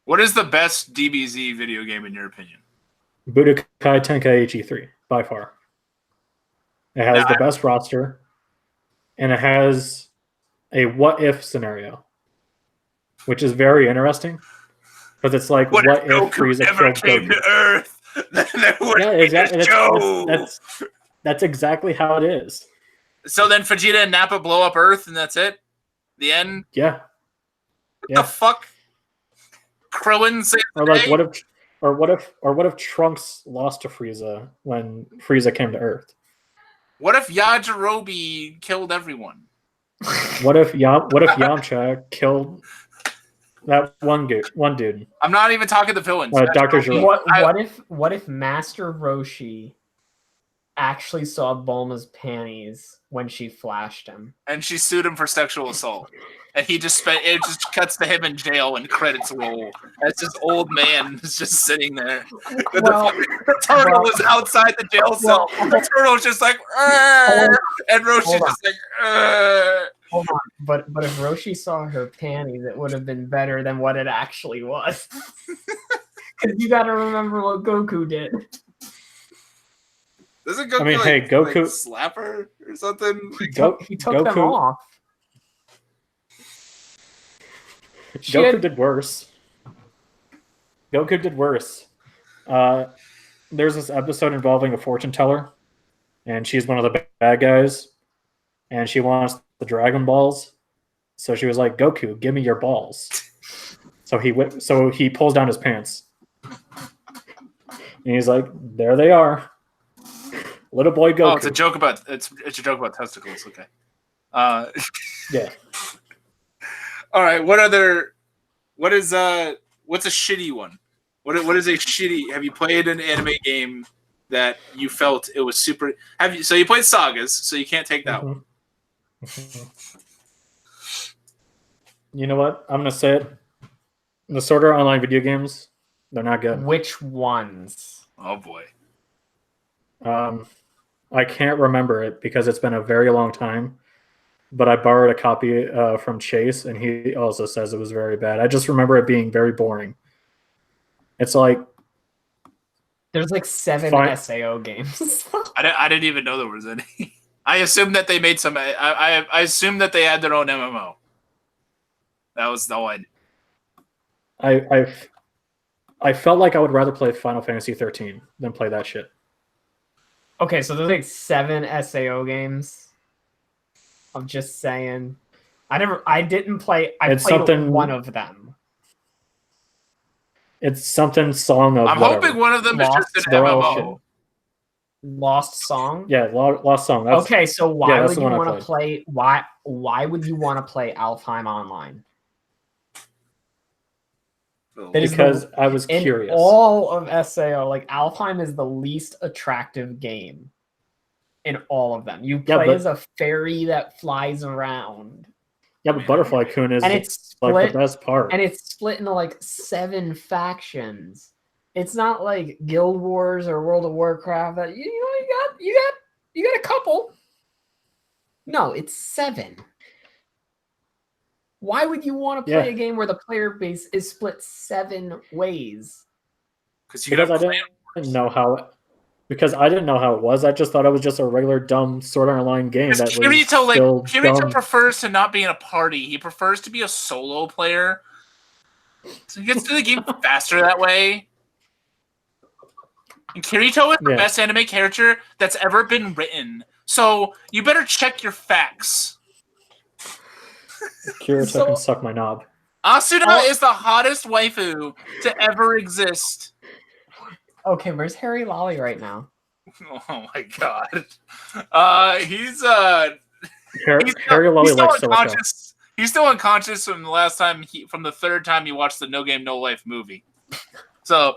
What is the best DBZ video game in your opinion? Budokai Tenkaichi 3, by far. It has the best roster, and it has a what-if scenario, which is very interesting. Because it's like, what if Frieza killed came to Earth? Yeah, exactly. That's exactly how it is. So then Vegeta and Nappa blow up Earth, and that's it? The end? Yeah. What the fuck? Krillin saves or like what if Trunks lost to Frieza when Frieza came to Earth? What if Yajirobe killed everyone? What if Yamcha killed that one dude? I'm not even talking the villains. Dr. Gero. What if Master Roshi actually saw Bulma's panties when she flashed him, and she sued him for sexual assault, and it just cuts to him in jail and credits roll as this old man is just sitting there. The turtle is outside the jail cell. The turtle's just like, and Roshi's just like, Hold on, but if Roshi saw her panties, it would have been better than what it actually was. Because you got to remember what Goku did. Doesn't Goku Goku slap her or something? He took them off. Goku did worse. There's this episode involving a fortune teller, and she's one of the bad guys, and she wants the Dragon Balls. So she was like, "Goku, give me your balls." So he pulls down his pants, and he's like, "There they are." Little boy Goku. Oh, it's a joke about testicles. Okay. Yeah. All right. What's a shitty one? What is a shitty? Have you played an anime game that you felt it was super? So you played Sagas, so you can't take that one. You know what? I'm gonna say it. The Sword Art Online video games, they're not good. Which ones? Oh boy. I can't remember it because it's been a very long time, but I borrowed a copy from Chase, and he also says it was very bad. I just remember it being very boring. It's like there's like 7 SAO games. I didn't even know there was any. I assume that they made some. I assume that they had their own MMO. That was the one. I felt like I would rather play Final Fantasy 13 than play that shit. Okay, so there's like 7 SAO games. I'm just saying. I didn't play. I played one of them. It's something Song of. I'm hoping one of them is just an MMO. Lost Song. Yeah, Lost Song. Okay, so why would you want to play? Why would you want to play Alfheim Online? Because I was curious. In all of SAO, like Alfheim is the least attractive game in all of them. You play as a fairy that flies around. Yeah, but Butterfly Kun is like the best part. And it's split into like 7 factions. It's not like Guild Wars or World of Warcraft that you got a couple. No, it's 7. Why would you want to play a game where the player base is split 7 ways? Because I didn't know how. Because I didn't know how it was. I just thought it was just a regular dumb Sword Art Online game. That Kirito prefers to not be in a party. He prefers to be a solo player. So he gets to the game faster that way. And Kirito is the best anime character that's ever been written. So you better check your facts. Kirito can suck my knob. Asuna is the hottest waifu to ever exist. Okay, where's Harry Lolly right now? Oh my god. He's Harry Lolly likes unconscious. He's still unconscious from the last time from the third time he watched the No Game No Life movie. So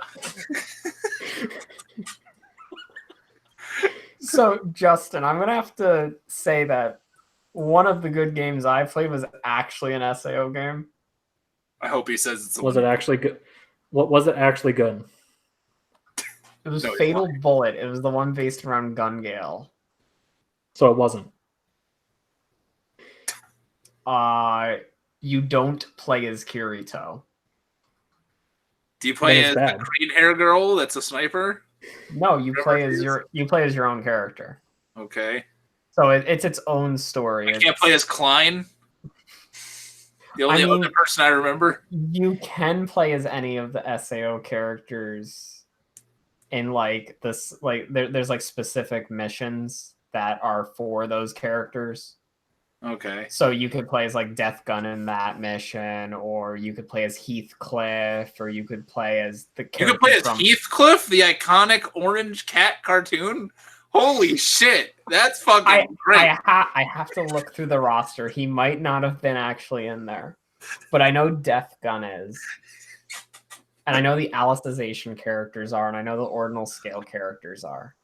Justin, I'm gonna have to say that one of the good games I played was actually an SAO game. I hope he says it's. Was it actually good? What was it actually good? It was Fatal Bullet. It was the one based around Gun Gale. So it wasn't. You don't play as Kirito. Do you play as the green hair girl that's a sniper? No, you play as your own character. Okay. So it's its own story. I can't play as Klein. The only other person I remember. You can play as any of the SAO characters. In like this, like there's like specific missions that are for those characters. Okay. So you could play as like Death Gun in that mission, or you could play as Heathcliff, or you could play as the character. You could play as Heathcliff, the iconic orange cat cartoon. Holy shit, that's fucking great. I have to look through the roster. He might not have been actually in there, but I know Death Gun is. And I know the Alicization characters are, and I know the ordinal scale characters are.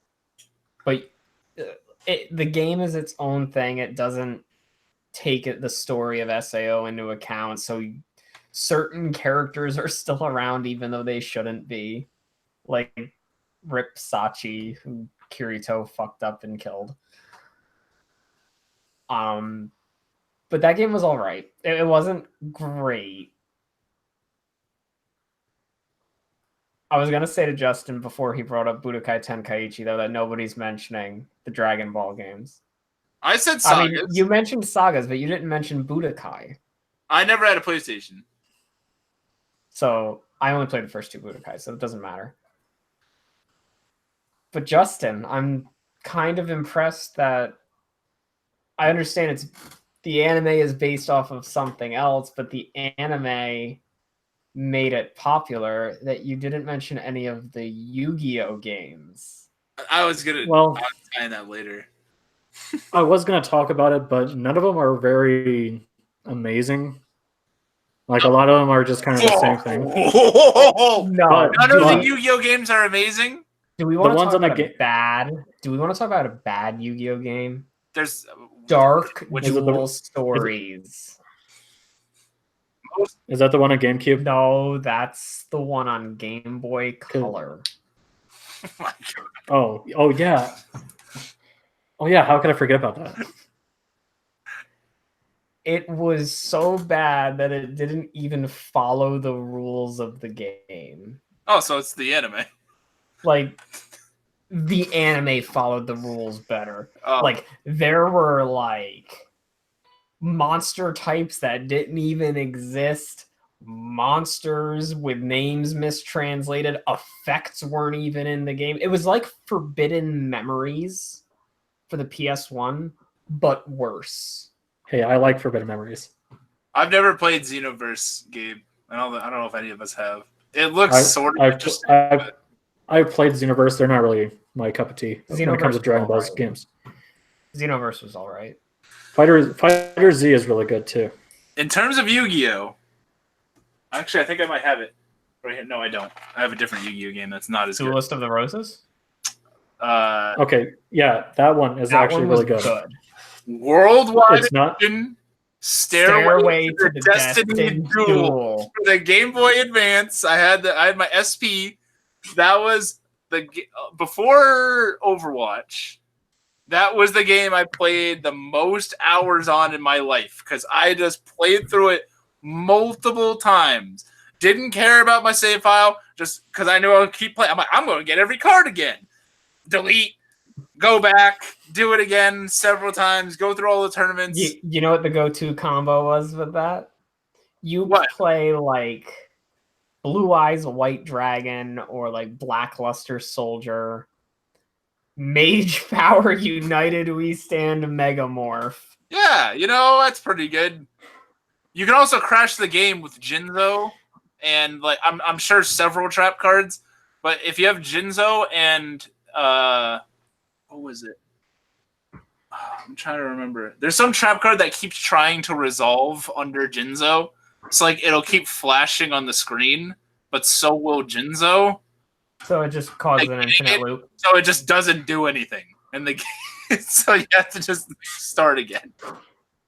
But the game is its own thing. It doesn't take the story of SAO into account. So certain characters are still around, even though they shouldn't be. Like Rip Sachi, who Kirito fucked up and killed. But that game was all right. It wasn't great. I was going to say to Justin before he brought up Budokai Tenkaichi, though, that nobody's mentioning the Dragon Ball games. I said Sagas. I mean, you mentioned Sagas, but you didn't mention Budokai. I never had a PlayStation. So I only played the first 2 Budokai, so it doesn't matter. But Justin, I'm kind of impressed that I understand the anime is based off of something else, but the anime made it popular that you didn't mention any of the Yu-Gi-Oh games. I was I'll find that later. I was gonna talk about it, but none of them are very amazing. Like a lot of them are just kind of the same thing. No, none of the Yu-Gi-Oh games are amazing. Do we want to talk about Do we want to talk about a bad Yu-Gi-Oh game? There's Dark Duel Stories. Is that the one on GameCube? No, that's the one on Game Boy Color. Oh yeah. Oh yeah, how could I forget about that? It was so bad that it didn't even follow the rules of the game. Oh, so it's the anime. Like, the anime followed the rules better. Oh. Like there were like monster types that didn't even exist, monsters with names mistranslated, effects weren't even in the game. It was like Forbidden Memories for the PS1, but worse. Hey, I like Forbidden Memories. I've never played Xenoverse, Gabe. I don't know if any of us have. It looks sort of interesting. I've played Xenoverse. They're not really my cup of tea when it comes to Dragon Ball games. Xenoverse was all right. Fighter Z is really good too. In terms of Yu-Gi-Oh, actually, I think I might have it right here. No, I don't. I have a different Yu-Gi-Oh game that's not as good. Duelist of the Roses? Okay, yeah, that one is actually really good. Worldwide it's not Stairway to the Destiny Duel for the Game Boy Advance. I had my SP. That was before Overwatch. That was the game I played the most hours on in my life because I just played through it multiple times. Didn't care about my save file just because I knew I would keep playing. I'm like, I'm going to get every card again. Delete, go back, do it again several times, go through all the tournaments. You know what the go-to combo was with that? You play like Blue Eyes White Dragon or like Blackluster Soldier. Mage Power United We Stand Megamorph. Yeah, that's pretty good. You can also crash the game with Jinzo and like I'm sure several trap cards, but if you have Jinzo and what was it? I'm trying to remember. There's some trap card that keeps trying to resolve under Jinzo. It's like it'll keep flashing on the screen, but so will Jinzo. So it just causes an infinite loop. So it just doesn't do anything in the game. So you have to just start again.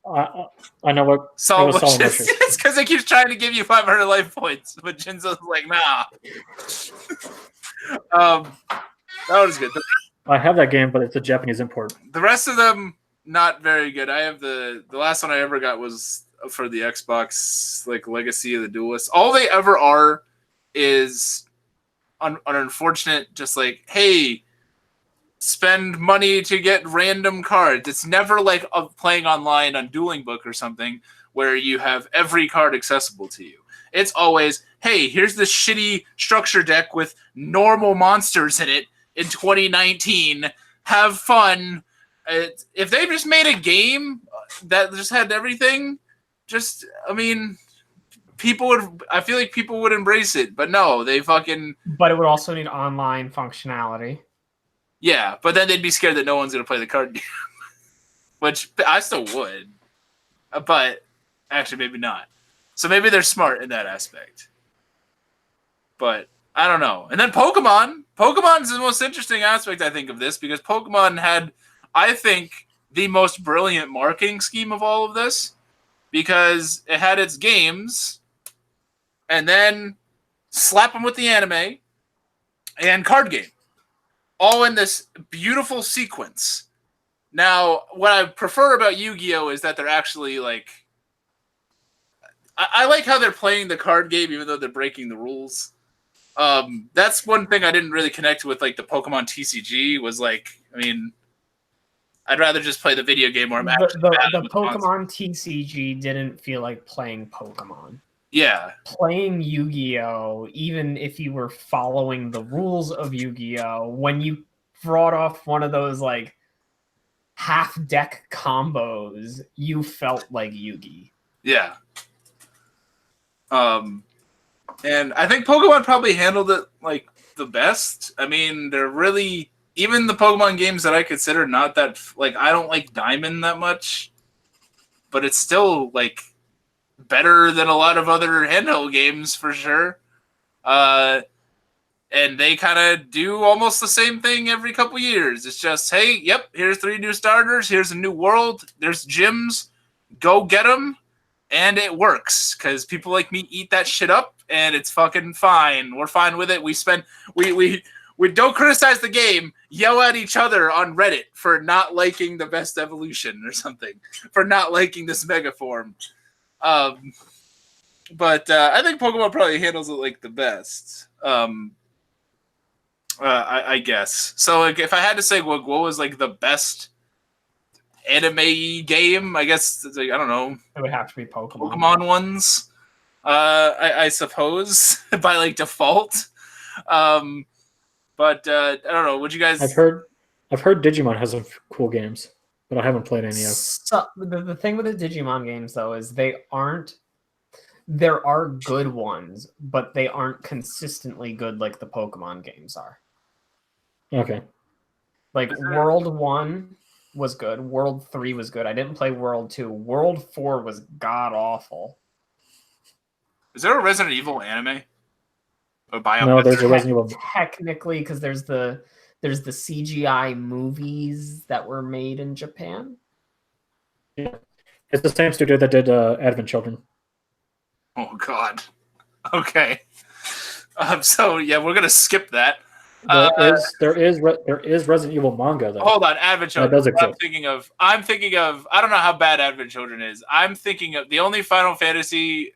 I know what. It's because it keeps trying to give you 500 life points, but Jinzo's like, nah. That was good. I have that game, but it's a Japanese import. The rest of them, not very good. I have the last one I ever got was for the Xbox, like Legacy of the Duelist. All they ever are is an unfortunate, just like, hey, spend money to get random cards. It's never like playing online on Dueling Book or something where you have every card accessible to you. It's always, hey, here's this shitty structure deck with normal monsters in it in 2019. Have fun. If they just made a game that just had everything, I feel like people would embrace it, but no, they fucking. But it would also need online functionality. Yeah, but then they'd be scared that no one's gonna play the card game, which I still would. But actually, maybe not. So maybe they're smart in that aspect. But I don't know. And then Pokemon. Pokemon's the most interesting aspect, I think, of this because Pokemon had, I think, the most brilliant marketing scheme of all of this because it had its games and then slap them with the anime and card game. All in this beautiful sequence. Now, what I prefer about Yu-Gi-Oh! Is that they're actually like... I like how they're playing the card game even though they're breaking the rules. That's one thing I didn't really connect with like the Pokemon TCG was like, I'd rather just play the video game where I'm actually the Pokemon TCG didn't feel like playing Pokemon. Yeah. Playing Yu-Gi-Oh, even if you were following the rules of Yu-Gi-Oh, when you brought off one of those like half deck combos, you felt like Yu-Gi. Yeah. And I think Pokemon probably handled it like the best. They're really, even the Pokemon games that I consider not that, like, I don't like Diamond that much, but it's still like better than a lot of other handheld games for sure. And they kind of do almost the same thing every couple years. It's just, hey, yep, here's 3 new starters. Here's a new world. There's gyms. Go get them. And it works because people like me eat that shit up and it's fucking fine. We're fine with it. We don't criticize the game. Yell at each other on Reddit for not liking the best evolution or something. For not liking this mega form. But I think Pokemon probably handles it like the best. I guess. So like, if I had to say what was like the best anime game, I guess like, I don't know. It would have to be Pokemon. Pokemon ones. I suppose by like default. But I don't know. Would you guys? I've heard Digimon has some cool games, but I haven't played any of. So, the thing with the Digimon games though is they aren't. There are good ones, but they aren't consistently good like the Pokemon games are. Okay. Like World 1 was good. World 3 was good. I didn't play World 2. World 4 was god awful. Is there a Resident Evil anime? No, there's a Resident Evil. Technically, because there's the CGI movies that were made in Japan. Yeah. It's the same studio that did Advent Children. Oh God. Okay. So yeah, we're gonna skip that. There is Resident Evil manga though. Hold on, Advent Children. That does exist. I'm thinking of. I don't know how bad Advent Children is. I'm thinking of the only Final Fantasy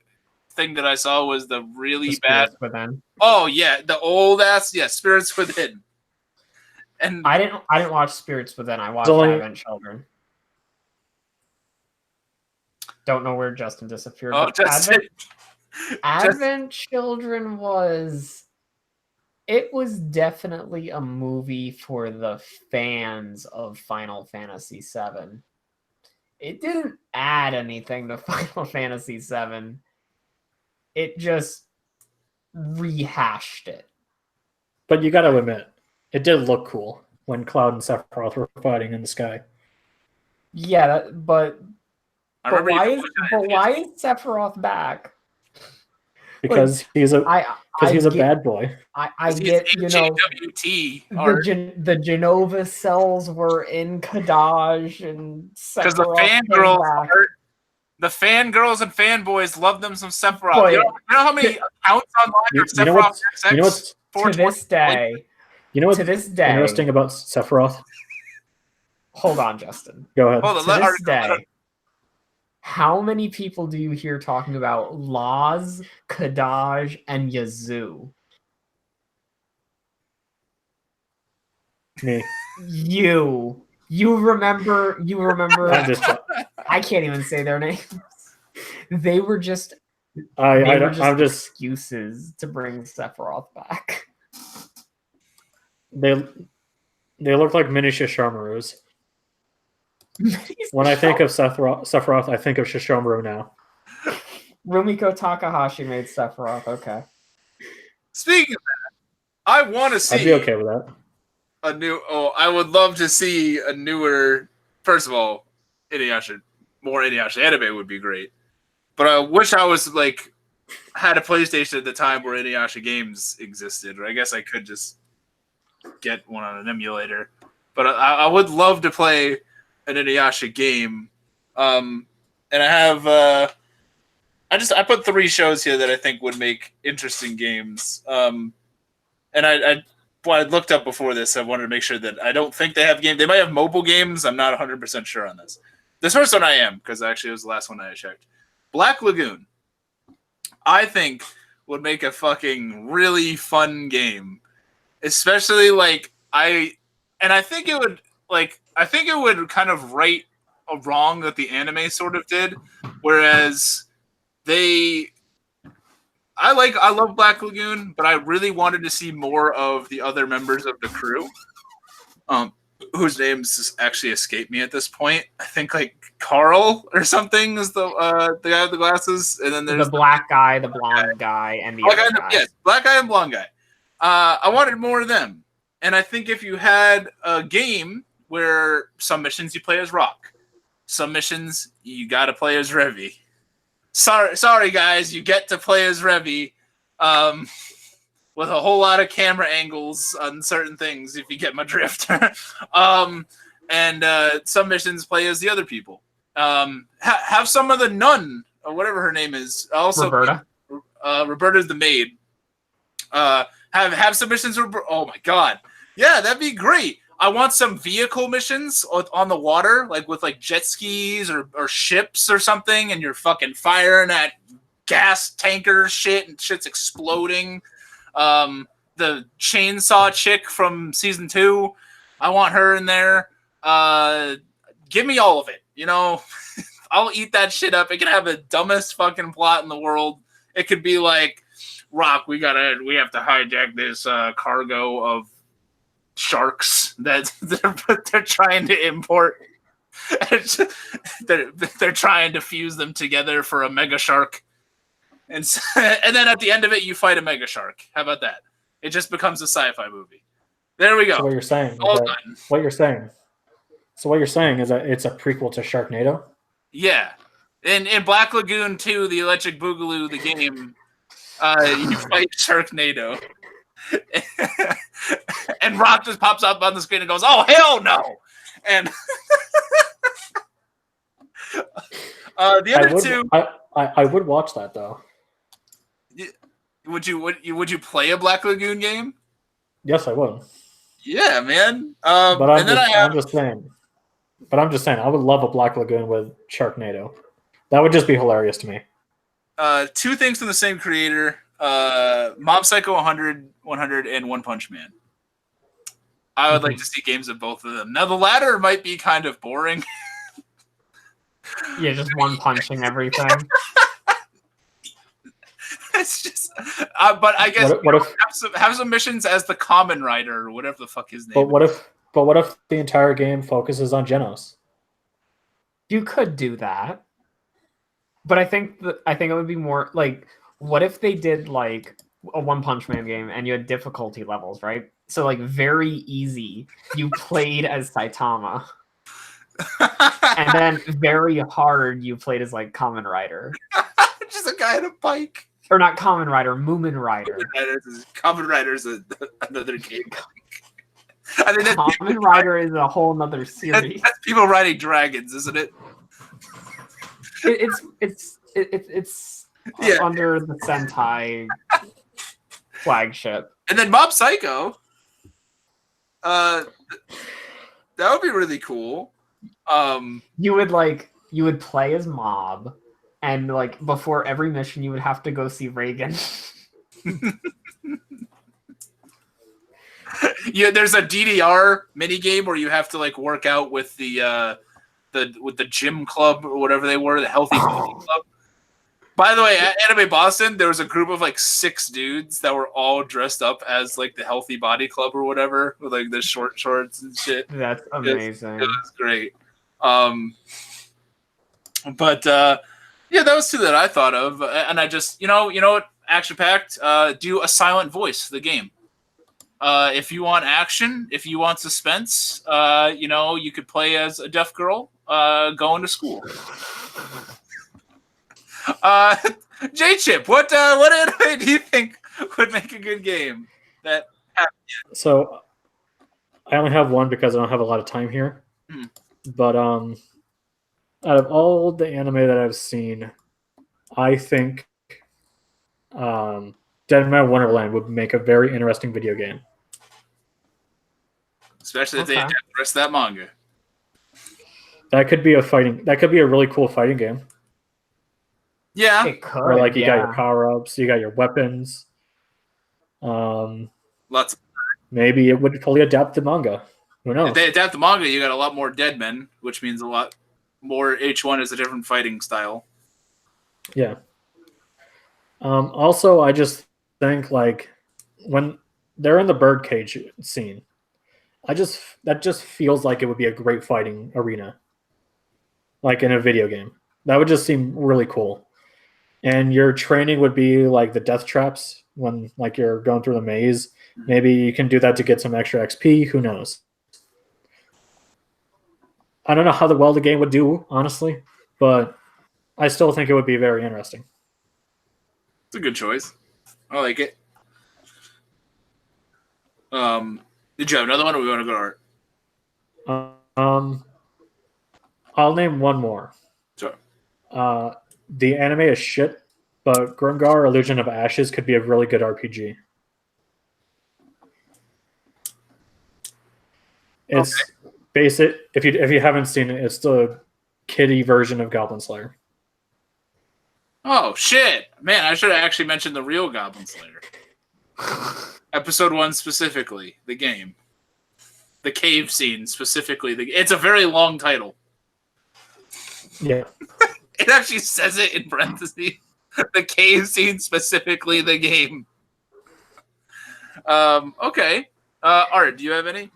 thing that I saw was the really bad. Within. Oh yeah, the old ass. Yeah, Spirits Within. And I didn't watch Spirits Within. I watched Advent Children. Don't know where Justin disappeared. Oh, Advent Children was. It was definitely a movie for the fans of Final Fantasy VII. It didn't add anything to Final Fantasy VII. It just rehashed it. But you got to admit, it did look cool when Cloud and Sephiroth were fighting in the sky. Yeah, but why is Sephiroth back? Because he's a bad boy. I get, you know, the Genova cells were in Kadaj and because the fangirls and fanboys love them some Sephiroth. But, you know how many accounts online are Sephiroth? To this day, interesting about Sephiroth? Hold on, Justin. Go ahead. Hold on, to this day, how many people do you hear talking about Laz, Kadaj, and Yazoo? Me. You remember I can't even say their names. They were just excuses to bring Sephiroth back. They look like mini Shishomarus. When I think of Sephiroth, I think of Shishomaru now. Rumiko Takahashi made Sephiroth. Okay. Speaking of that, I want to see. I'd be okay with that. I would love to see a newer. First of all, more Inuyasha anime would be great. But I wish I was had a PlayStation at the time where Inuyasha games existed. Or I guess I could just get one on an emulator. But I would love to play an Inuyasha game. And I have I put 3 shows here that I think would make interesting games. And I looked up before this. I wanted to make sure that I don't think they have games. They might have mobile games. I'm not 100% sure on this. This first one I am, because actually it was the last one I checked. Black Lagoon, I think, would make a fucking really fun game. Especially I think it would kind of right a wrong that the anime sort of did, whereas I love Black Lagoon, but I really wanted to see more of the other members of the crew, whose names actually escape me at this point. I think Carl or something is the guy with the glasses, and then there's the black guy, the blonde guy, and the other guy. Yes, black guy and blonde guy. I wanted more of them, and I think if you had a game where some missions you play as Rock, some missions you got to play as Revy. Sorry, guys, you get to play as Revy, with a whole lot of camera angles on certain things, if you get my drift. And some missions play as the other people. Have some of the nun, or whatever her name is. Also, Roberta. Roberta's the maid. Have some missions. Oh my god, yeah, that'd be great. I want some vehicle missions on the water, with jet skis or ships or something, and you're fucking firing at gas tanker shit and shit's exploding. the chainsaw chick from season 2. I want her in there. Give me all of it. You know, I'll eat that shit up. It can have the dumbest fucking plot in the world. It could be like, Rock, we have to hijack this cargo of sharks that they're trying to import. they're trying to fuse them together for a mega shark, and then at the end of it, you fight a mega shark. How about that? It just becomes a sci-fi movie. There we go. So what you're saying? So what you're saying is that it's a prequel to Sharknado? Yeah. In Black Lagoon 2, the Electric Boogaloo, the game, you fight Sharknado. And Rock just pops up on the screen and goes, "Oh, hell no!" And the other two... I would watch that, though. Would you play a Black Lagoon game? Yes, I would. Yeah, man. I'm just saying, I would love a Black Lagoon with Sharknado. That would just be hilarious to me. 2 things from the same creator: Mob Psycho 100, and One Punch Man. I would like to see games of both of them. Now, the latter might be kind of boring. Yeah, just one punching everything. It's just, but I guess have some missions as the Common Rider or whatever the fuck his name. But what if the entire game focuses on Genos? You could do that, but I think it would be more like, what if they did like a One Punch Man game and you had difficulty levels, right? So like very easy, you played as Saitama. And then very hard, you played as like Kamen Rider. Just a guy on a bike. Or not Kamen Rider, Moomin Rider. Kamen Rider's another game. I mean, Kamen Rider is a whole nother series. That's people riding dragons, isn't it? It's under the Sentai flagship. And then Mob Psycho. That would be really cool. You would play as Mob, and like before every mission you would have to go see Reagan. Yeah, there's a DDR minigame where you have to like work out with the gym club or whatever they were, the Healthy Body Club. By the way, at Anime Boston, there was a group of like 6 dudes that were all dressed up as like the Healthy Body Club or whatever, with like the short shorts and shit. That's amazing. It was great. But yeah, that was 2 that I thought of, and I just you know what, action packed. Do a silent voice the game. If you want action, if you want suspense, you could play as a deaf girl going to school. J-Chip, what anime do you think would make a good game? So, I only have one because I don't have a lot of time here. But out of all the anime that I've seen, I think Deadman Wonderland would make a very interesting video game. Especially if they adapt the rest of that manga. That could be a really cool fighting game. Yeah. It could. Where like you got your power-ups, you got your weapons. Lots. Maybe it would fully adapt the manga. Who knows? If they adapt the manga, you got a lot more dead men, which means a lot more. Each one is a different fighting style. Yeah. Also, I just think like when they're in the birdcage scene, that just feels like it would be a great fighting arena, like in a video game. That would just seem really cool. And your training would be like the death traps when like you're going through the maze. Maybe you can do that to get some extra XP. Who knows? I don't know how well the game would do, honestly, but I still think it would be very interesting. It's a good choice. I like it. Did you have another one, or we want to go to art? I'll name one more. Sure. The anime is shit, but Grimgar Illusion of Ashes could be a really good RPG. It's basic. If you haven't seen it, it's the kiddie version of Goblin Slayer. Oh shit, man! I should have actually mentioned the real Goblin Slayer. Episode 1 specifically, the game. The cave scene specifically. It's a very long title. Yeah. It actually says it in parentheses. The cave scene specifically, the game. Okay. Art, do you have any?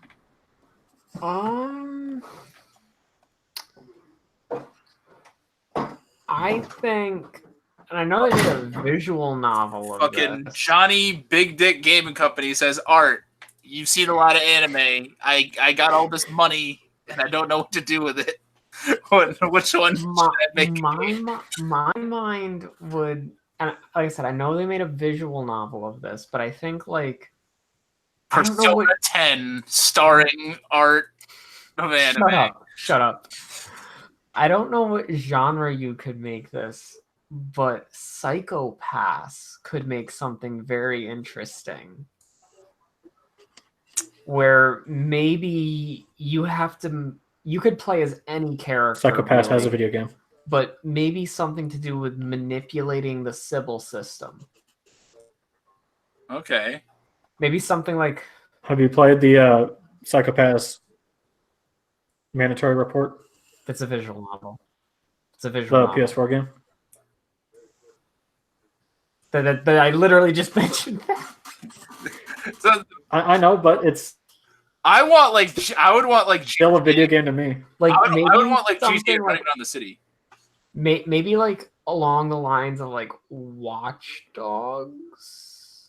I think, and I know they did a visual novel of Fucking this. Johnny Big Dick Gaming Company says, Art, you've seen a lot of anime. I got all this money and I don't know what to do with it. Which one should I make? My mind would, and like I said, I know they made a visual novel of this, but I think like Persona 10 starring Art of anime. Shut up. I don't know what genre you could make this, but Psycho Pass could make something very interesting. Where maybe you could play as any character. Psycho Pass has a video game. But maybe something to do with manipulating the Sybil system. Okay. Maybe something like... Have you played the Psycho Pass Mandatory Report? It's a visual novel. It's a visual novel. PS4 game? That I literally just mentioned that. So, I know, but it's... I would want like still a video game to me. Like I would want like GTA running around the city. Maybe like along the lines of like Watch Dogs.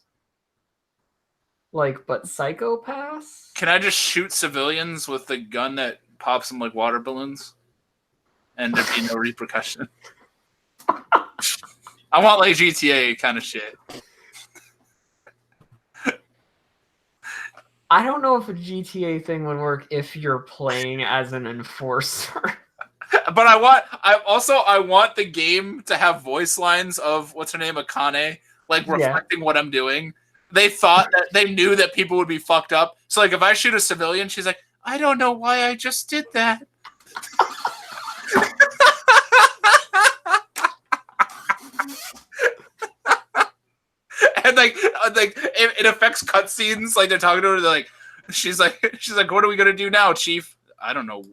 Like, but Psycho Pass? Can I just shoot civilians with the gun that pops them like water balloons? And there be no repercussion. I want like GTA kind of shit. I don't know if a GTA thing would work if you're playing as an enforcer. But I want the game to have voice lines of what's her name, Akane, like reflecting what I'm doing. They thought that they knew that people would be fucked up. So like if I shoot a civilian, she's like, I don't know why I just did that. And like it affects cutscenes. Like they're talking to her, they're like, she's like, what are we gonna do now, Chief? I don't know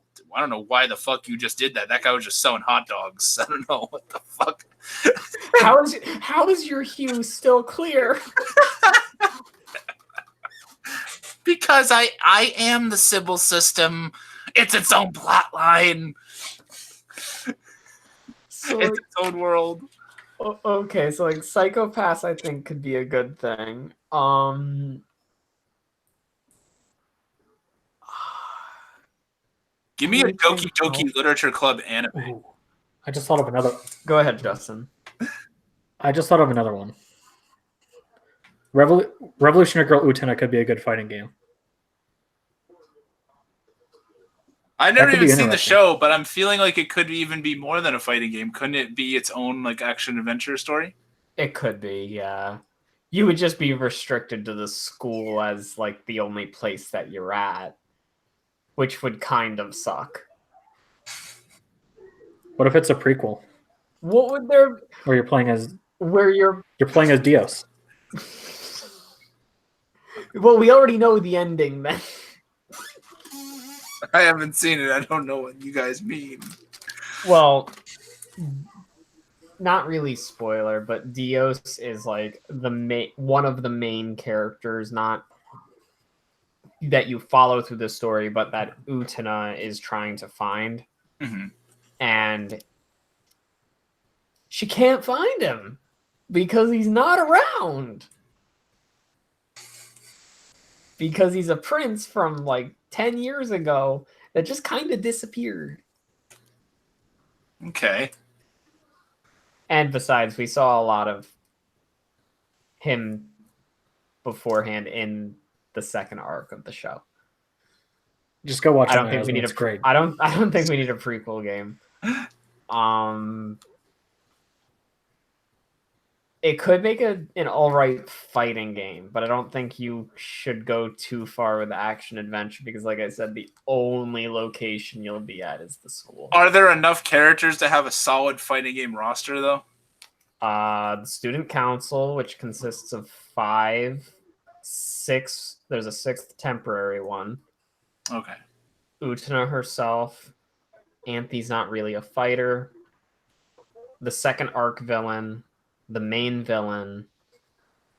why the fuck you just did that. That guy was just selling hot dogs. I don't know what the fuck. How is your hue still clear? Because I am the Sybil system. It's its own plot line. So, it's its own world. Okay, so like Psycho Pass I think could be a good thing. Give me a Doki Doki Literature Club anime. Ooh. I just thought of another. Go ahead, Justin. I just thought of another one. Revolutionary Girl Utena could be a good fighting game. I've never even seen the show, but I'm feeling like it could even be more than a fighting game. Couldn't it be its own like action adventure story? It could be, yeah. You would just be restricted to the school as like the only place that you're at, which would kind of suck. What if it's a prequel? What would there? Where you're playing as? You're playing as Dios. Well, we already know the ending, then. I haven't seen it. I don't know what you guys mean. Well, not really spoiler, but Dios is like one of the main characters, not that you follow through the story, but that Utena is trying to find. Mm-hmm. And she can't find him because he's not around. Because he's a prince from like 10 years ago that just kind of disappeared. Okay. And besides, we saw a lot of him beforehand in the second arc of the show. Just go watch it. I don't think we need I don't think we need a prequel game. It could make an alright fighting game, but I don't think you should go too far with the action adventure because, like I said, the only location you'll be at is the school. Are there enough characters to have a solid fighting game roster, though? The student council, which consists of 5 6. There's a 6th temporary one. Okay. Utena herself. Anthe's not really a fighter. The second arc villain, the main villain,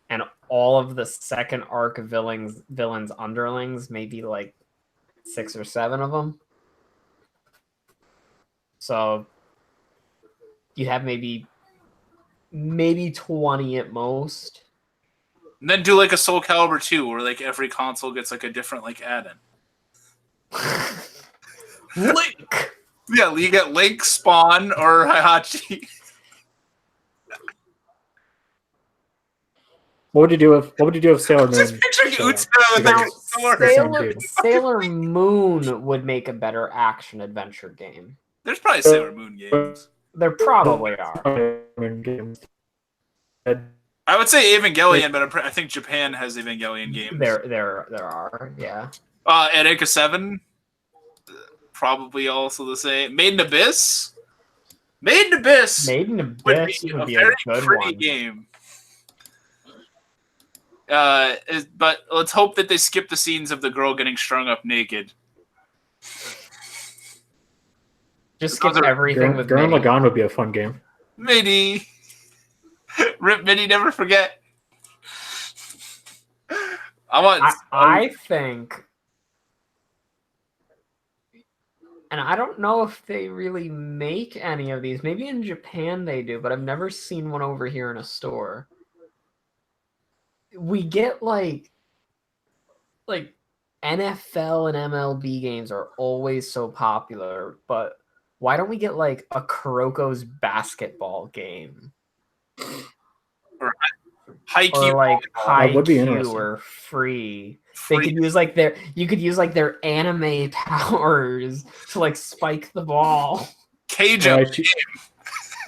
and all of the second arc villains underlings, maybe like 6 or 7 of them. So you have maybe 20 at most. And then do like a Soul Calibur 2, where like every console gets like a different like add-in. Link. Yeah, you get Link, Spawn, or Heihachi. What would you do if Sailor Moon? Just picturing Utena with Sailor Moon would make a better action adventure game. There's probably Sailor Moon games. There probably are. I would say Evangelion, but I think Japan has Evangelion games. There are, yeah. Erika 7, probably also the same. Made in Abyss would be a very pretty game. But let's hope that they skip the scenes of the girl getting strung up naked. Just skip everything with Gurren Lagann would be a fun game. Midi. Rip Midi, never forget. I think, and I don't know if they really make any of these. Maybe in Japan they do, but I've never seen one over here in a store. We get like NFL and MLB games are always so popular, but why don't we get like a Kuroko's basketball game? Or Haikyuu, or like Haikyuu or Free. They could use like their anime powers to like spike the ball. Keijo.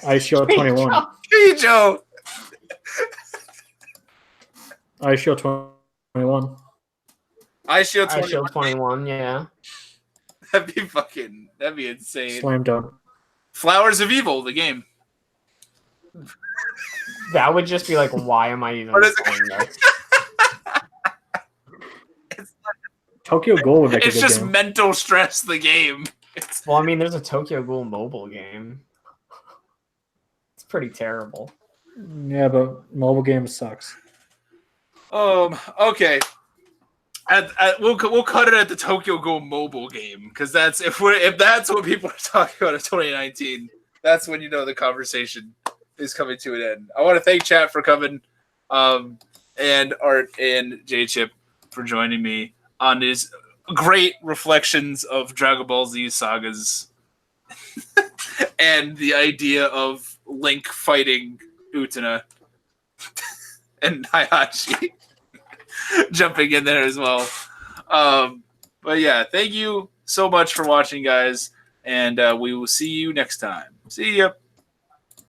ICO 21. Keijo. ICO 21. ICO 21, yeah. That'd be insane. Slam dunk. Flowers of Evil, the game. That would just be like, why am I even playing this? Tokyo Ghoul would make a good game. It's just mental stress, the game. Well, I mean, there's a Tokyo Ghoul mobile game. It's pretty terrible. Yeah, but mobile game sucks. Okay. We'll cut it at the Tokyo Ghoul mobile game, because if that's what people are talking about in 2019, that's when you know the conversation is coming to an end. I want to thank chat for coming, and Art and J-Chip for joining me on these great reflections of Dragon Ball Z sagas and the idea of Link fighting Utena and Heihachi jumping in there as well. But yeah, thank you so much for watching, guys, and we will see you next time. See ya.